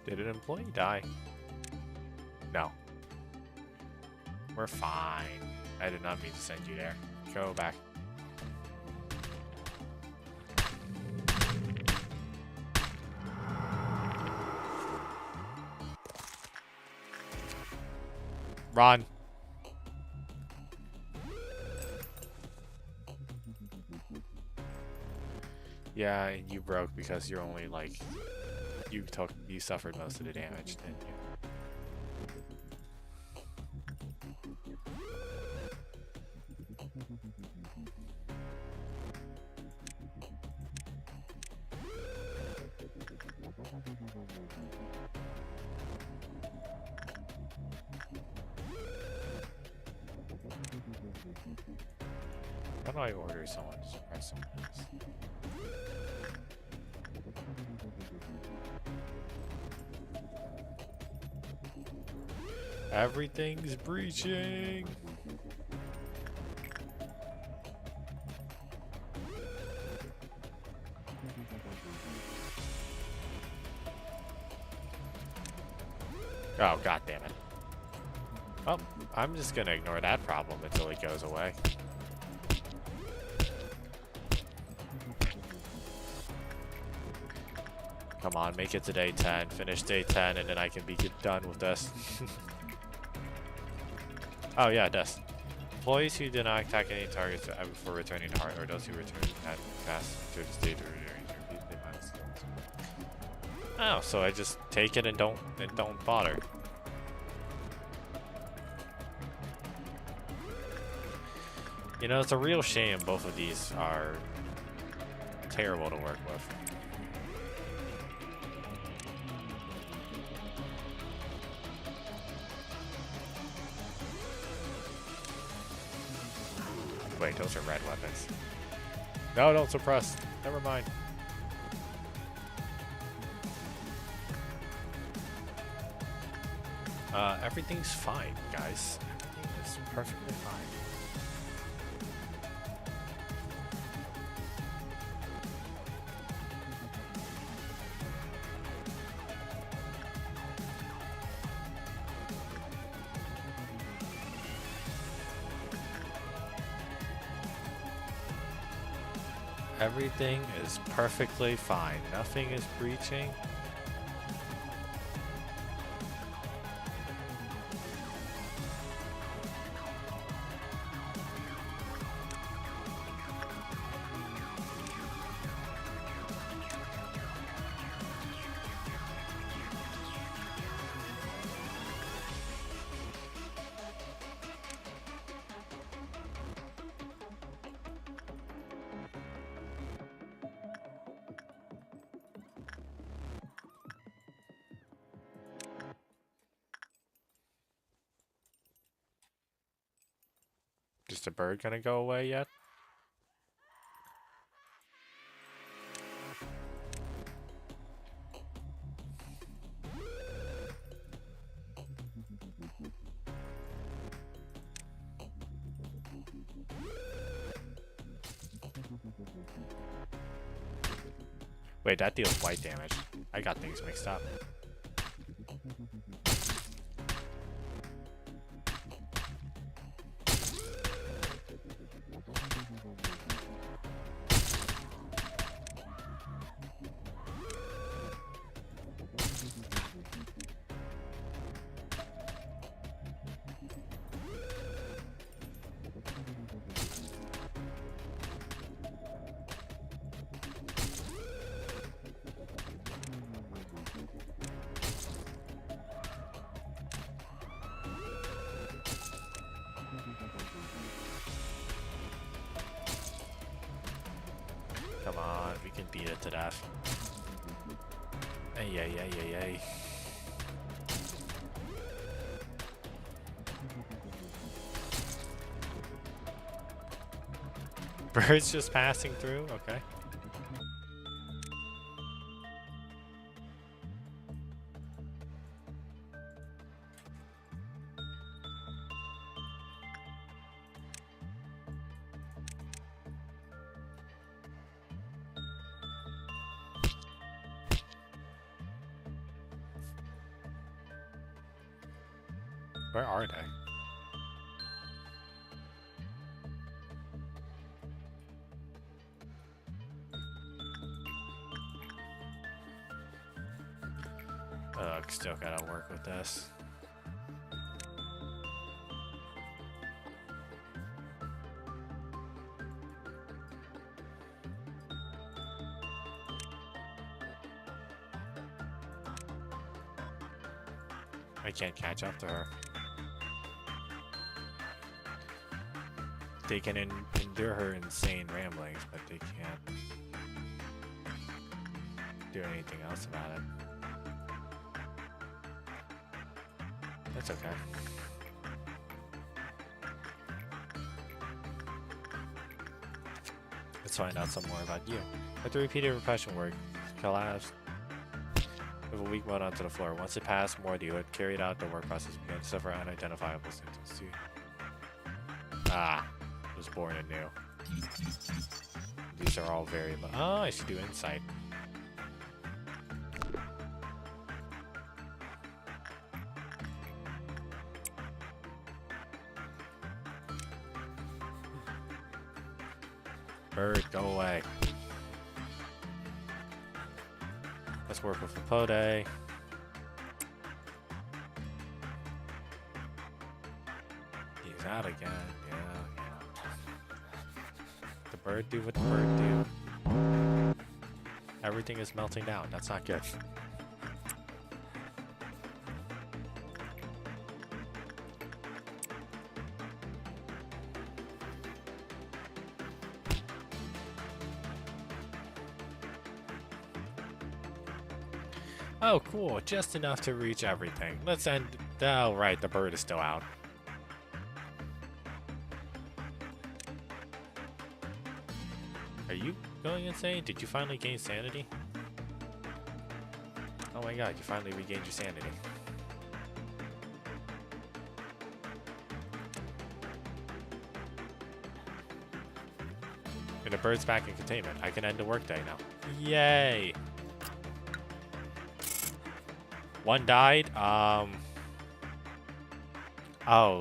Did an employee die? No. We're fine. I did not mean to send you there. Go back. Run. Yeah, and you broke because you're only like you suffered most of the damage, didn't you? How do I order someone to suppress someone else? Everything's breaching! Oh, god damn it. Oh, I'm just gonna ignore that problem until it goes away. Come on, make it to day 10. Finish day 10, and then I can be done with this. Oh, yeah, it does. Employees who do not attack any targets before returning to heart, or those who return at fast to the stage or oh, so I just take it and don't bother. You know, it's a real shame both of these are terrible to work with. Wait, those are red weapons. No, don't suppress. Never mind. Everything's fine, guys. Everything is perfectly fine. Everything is perfectly fine. Nothing is breaching. Is the bird gonna go away yet? Wait, that deals white damage. I got things mixed up. Come on, we can beat it to death. Ay, ay, ay, ay, ay. Birds just passing through? Okay. Where are they? Ugh, still gotta work with this. I can't catch up to her. They can endure her insane ramblings, but they can't do anything else about it. That's okay. Let's find out some more about you. With the repeated repression work, collapse with a weak mode onto the floor. Once it passed more, you had carried out the work process began to suffer unidentifiable symptoms too. Ah, was born anew. These are all very low. Oh, I should do insight. Bird, go away. Let's work with Apode. He's out again. Yeah. The bird do what the bird do. Everything is melting down. That's not good. Oh, cool. Just enough to reach everything. Let's end. Oh, right. The bird is still out. Are you going insane? Did you finally gain sanity? Oh my god, you finally regained your sanity. And the bird's back in containment. I can end the workday now. Yay! One died. Oh,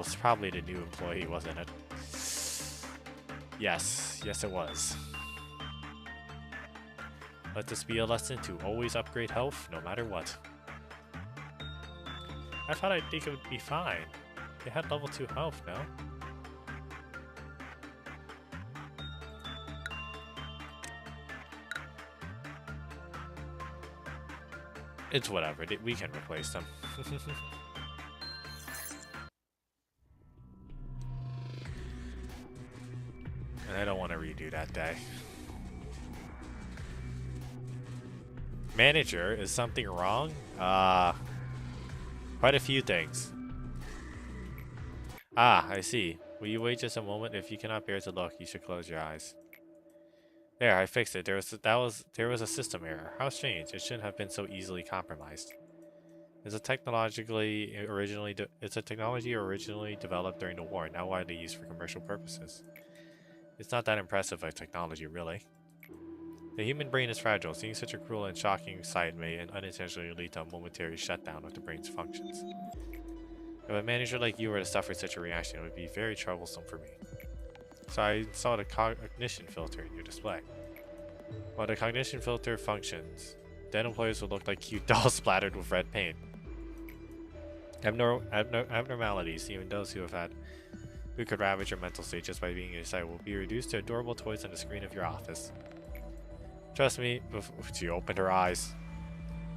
it's probably the new employee, wasn't it? Yes, it was. Let this be a lesson to always upgrade health, no matter what. I thought I'd think it would be fine. They had level 2 health, no? It's whatever, we can replace them. And I don't want to redo that day. Manager, is something wrong? Quite a few things. Ah, I see. Will you wait just a moment? If you cannot bear to look, you should close your eyes. There, I fixed it. There was a system error. How strange. It shouldn't have been so easily compromised. It's a technology originally developed during the war, now widely used for commercial purposes. It's not that impressive a technology, really. The human brain is fragile. Seeing such a cruel and shocking sight may unintentionally lead to a momentary shutdown of the brain's functions. If a manager like you were to suffer such a reaction, it would be very troublesome for me. So I installed a cognition filter in your display. While the cognition filter functions, dead employees will look like cute dolls splattered with red paint. Abnormalities, even those who could ravage your mental state just by being in your sight, will be reduced to adorable toys on the screen of your office. Trust me, she opened her eyes.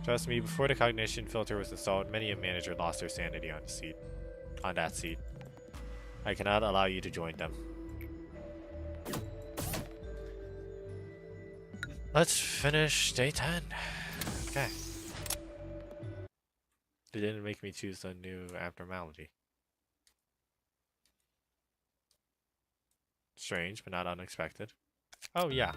Trust me, before the cognition filter was installed, many a manager lost their sanity on that seat. I cannot allow you to join them. Let's finish day 10. Okay. It didn't make me choose a new abnormality. Strange, but not unexpected. Oh, yeah.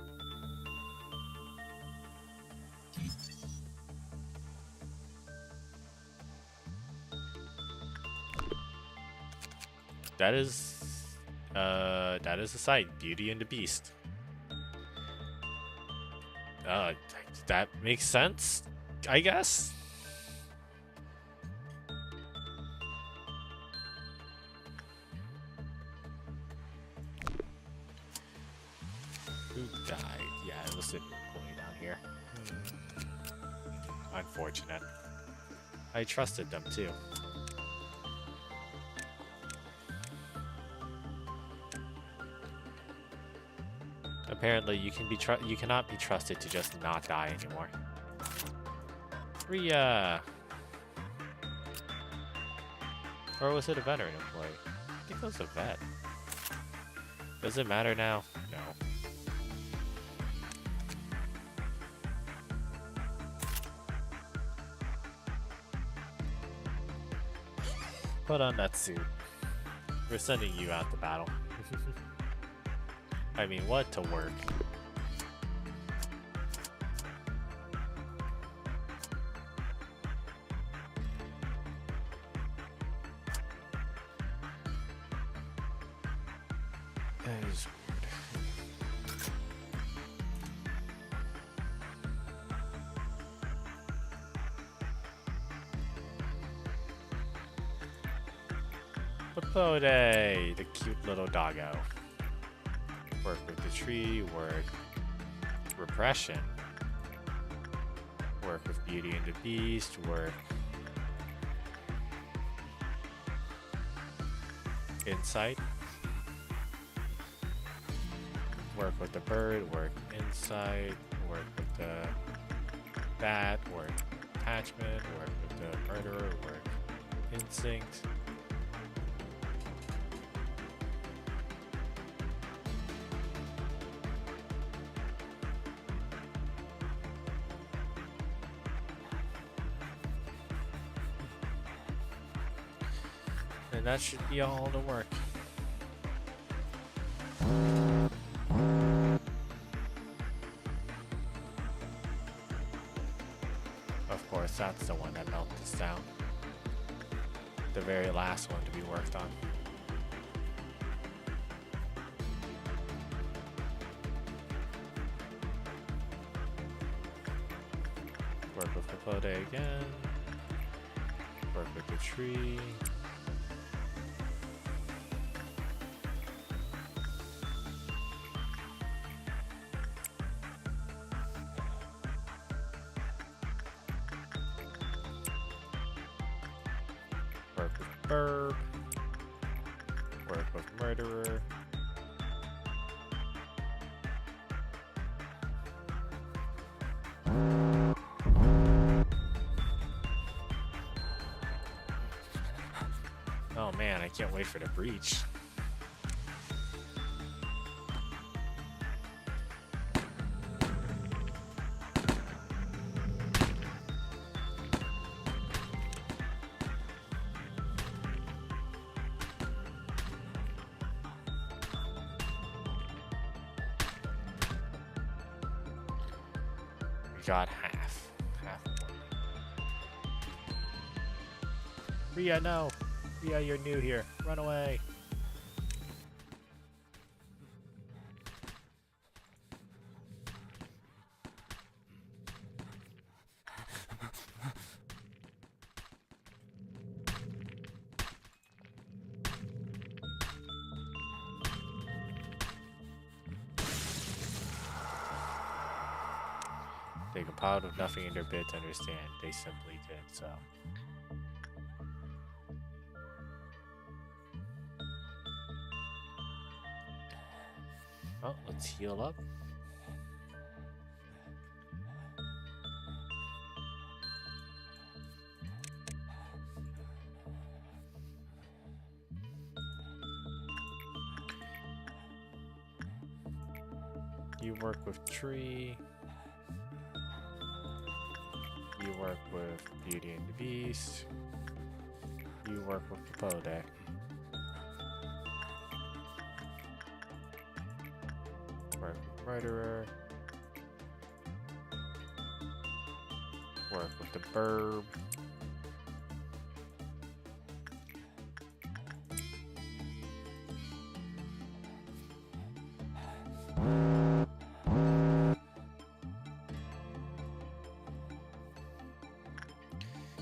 That is a sight. Beauty and the Beast. That makes sense, I guess. Who died? Yeah, it was the employee down here. Unfortunate. I trusted them too. Apparently, you cannot be trusted to just not die anymore. Rhea! Or was it a veteran employee? I think it was a vet. Does it matter now? No. Put on that suit. We're sending you out to battle. I mean, what to work? That is Lobotomy, the cute little doggo. Work with the tree, work repression. Work with Beauty and the Beast, work insight. Work with the bird, work insight, work with the bat, work attachment, work with the murderer, work instinct. And that should be all the work. Of course, that's the one that melted us down. The very last one to be worked on. Work with the Lobotomy again. Work with the tree. Work with Burb. Work with Murderer. Oh man, I can't wait for the breach. Got half more. Rhea, no! Rhea, you're new here. Run away. They compiled with nothing in their bid to understand. They simply did so. Well, let's heal up. You work with tree. You work with Beauty and the Beast. You work with the Lobotomy. Work with Murderer. Work with the Burb.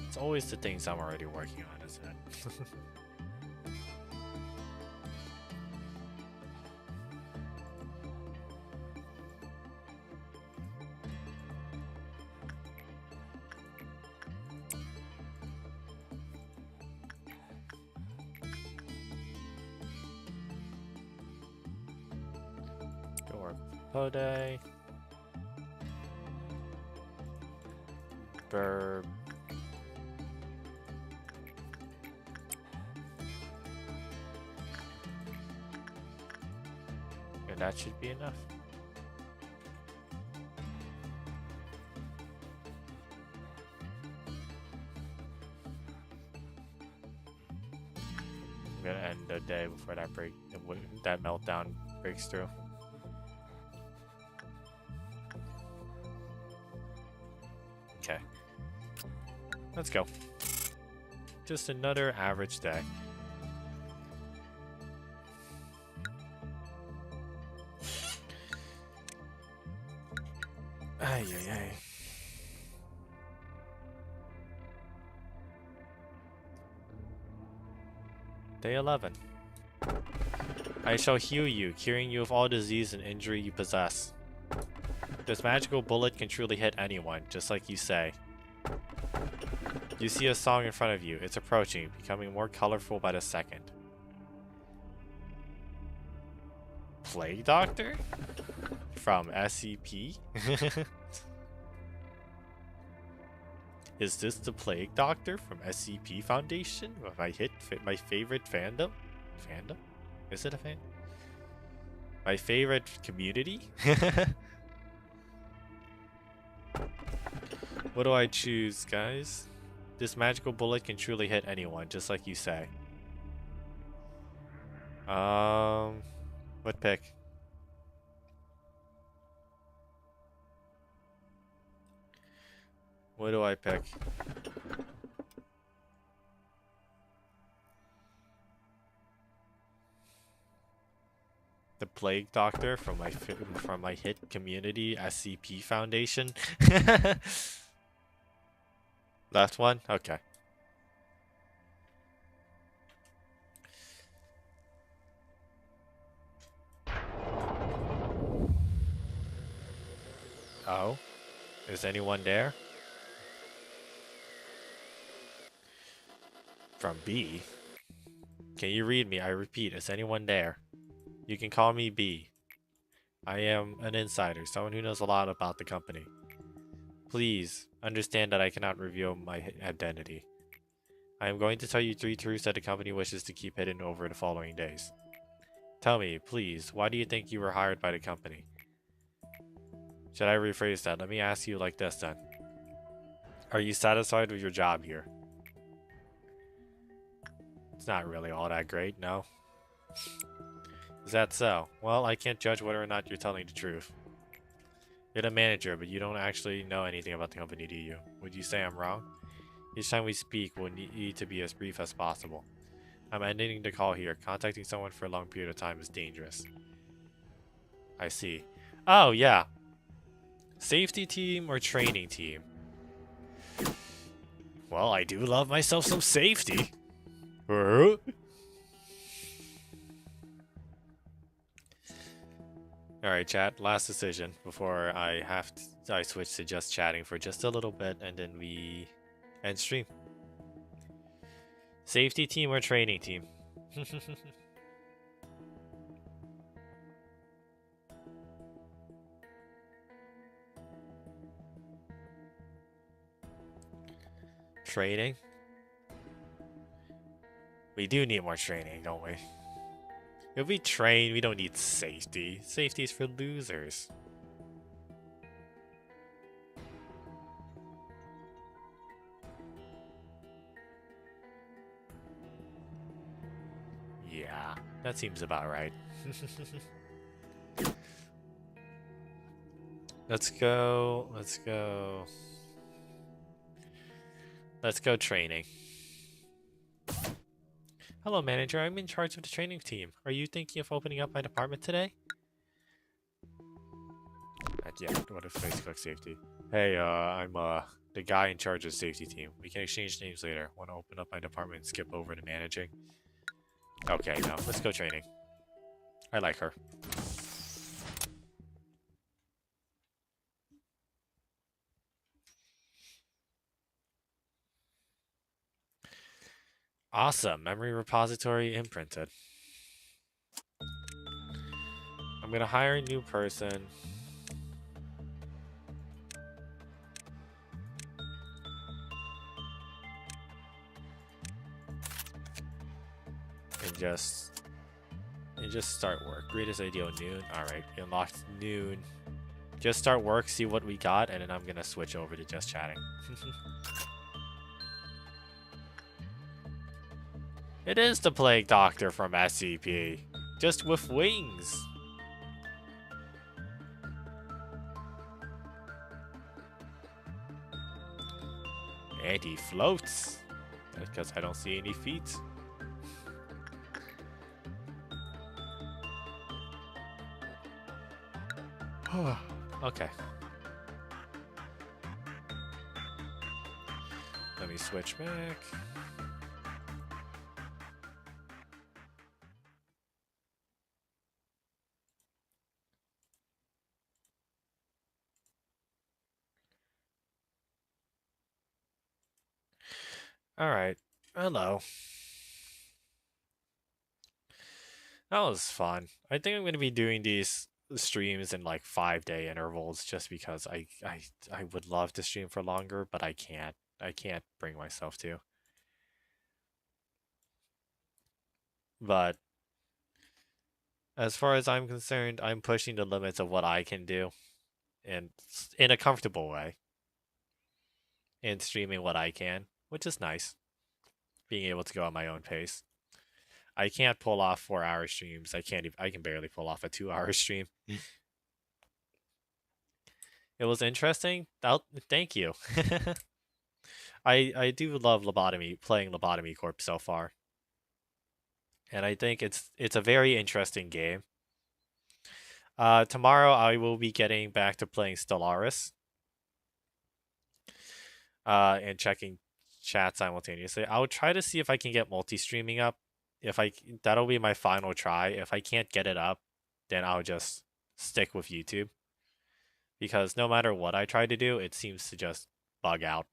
It's always the things I'm already working on, isn't it? Go work with Lobotomy. Burb. And that should be enough. I'm gonna end the day before that meltdown breaks through. Okay. Let's go. Just another average day. Ay, ay, ay. Day 11. I shall heal you, curing you of all disease and injury you possess. This magical bullet can truly hit anyone, just like you say. You see a song in front of you. It's approaching, becoming more colorful by the second. Plague Doctor? From SCP? Is this the Plague Doctor from SCP Foundation? My favorite fandom? Fandom? Is it a fan? My favorite community? What do I choose, guys? This magical bullet can truly hit anyone, just like you say. What pick? What do I pick? The Plague Doctor from my hit community SCP Foundation. Last one? Okay. Oh? Is anyone there? From B? Can you read me? I repeat, is anyone there? You can call me B. I am an insider, someone who knows a lot about the company. Please, understand that I cannot reveal my identity. I am going to tell you 3 truths that the company wishes to keep hidden over the following days. Tell me, please, why do you think you were hired by the company? Should I rephrase that? Let me ask you like this then. Are you satisfied with your job here? It's not really all that great, no? Is that so? Well, I can't judge whether or not you're telling the truth. You're the manager, but you don't actually know anything about the company, do you? Would you say I'm wrong? Each time we speak, we'll need to be as brief as possible. I'm ending the call here. Contacting someone for a long period of time is dangerous. I see. Oh, yeah. Safety team or training team? Well, I do love myself some safety. Alright, chat. Last decision before I switch to just chatting for just a little bit and then we end stream. Safety team or training team? Training? We do need more training, don't we? If we train, we don't need safety. Safety is for losers. Yeah, that seems about right. Let's go training. Hello, manager. I'm in charge of the training team. Are you thinking of opening up my department today? Not yet. What if Facebook safety? Hey, I'm the guy in charge of the safety team. We can exchange names later. Want to open up my department and skip over to managing? Okay, no. Let's go training. I like her. Awesome. Memory repository imprinted. I'm gonna hire a new person. And just start work. Greatest ideal noon. Alright, unlocked noon. Just start work, see what we got, and then I'm gonna switch over to just chatting. It is the Plague Doctor from SCP. Just with wings. And he floats. Because I don't see any feet. Okay. Let me switch back. Alright. Hello. That was fun. I think I'm going to be doing these streams in like 5-day intervals just because I would love to stream for longer, but I can't. I can't bring myself to. But as far as I'm concerned, I'm pushing the limits of what I can do and in a comfortable way and streaming what I can, which is nice. Being able to go at my own pace. I can't pull off 4-hour streams. I can't even, I can barely pull off a 2-hour stream. It was interesting. Thank you. I do love playing Lobotomy Corp so far. And I think it's a very interesting game. Tomorrow I will be getting back to playing Stellaris. And checking chat simultaneously. I'll try to see if I can get multi-streaming up. That'll be my final try. If I can't get it up, then I'll just stick with YouTube. Because no matter what I try to do, it seems to just bug out.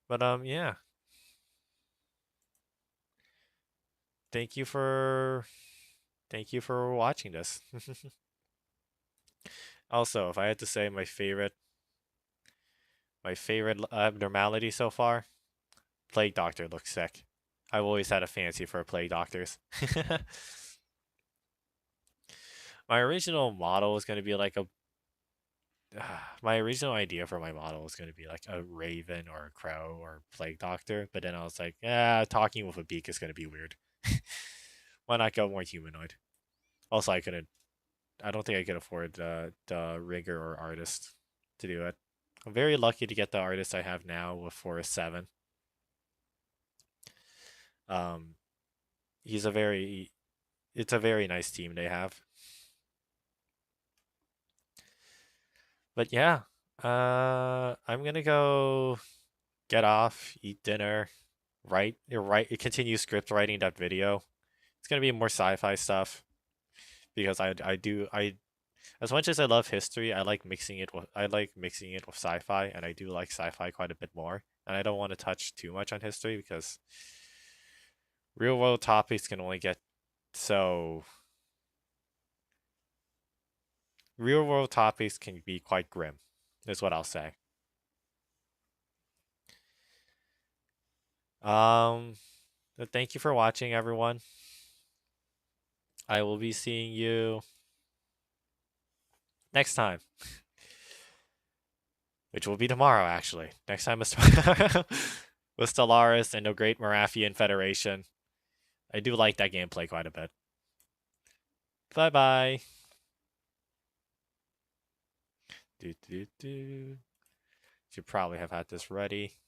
But yeah. Thank you for watching this. Also, if I had to say my favorite abnormality so far, Plague Doctor looks sick. I've always had a fancy for Plague Doctors. My original model was going to be like a my original idea for my model was going to be like a raven or a crow or Plague Doctor, but then I was like, talking with a beak is going to be weird. Why not go more humanoid? Also, I don't think I could afford the rigger or artist to do it. I'm very lucky to get the artist I have now with ForestSeven. Um, it's a very nice team they have. But yeah, I'm gonna go get off, eat dinner, continue script writing that video. It's gonna be more sci-fi stuff because as much as I love history, I like mixing it with sci-fi, and I do like sci-fi quite a bit more. And I don't want to touch too much on history because real world topics can only get so real world topics can be quite grim, is what I'll say. But thank you for watching, everyone. I will be seeing you next time, which will be tomorrow, actually. Next time is tomorrow with Stellaris and the Great Marathian Federation. I do like that gameplay quite a bit. Bye bye. Should probably have had this ready.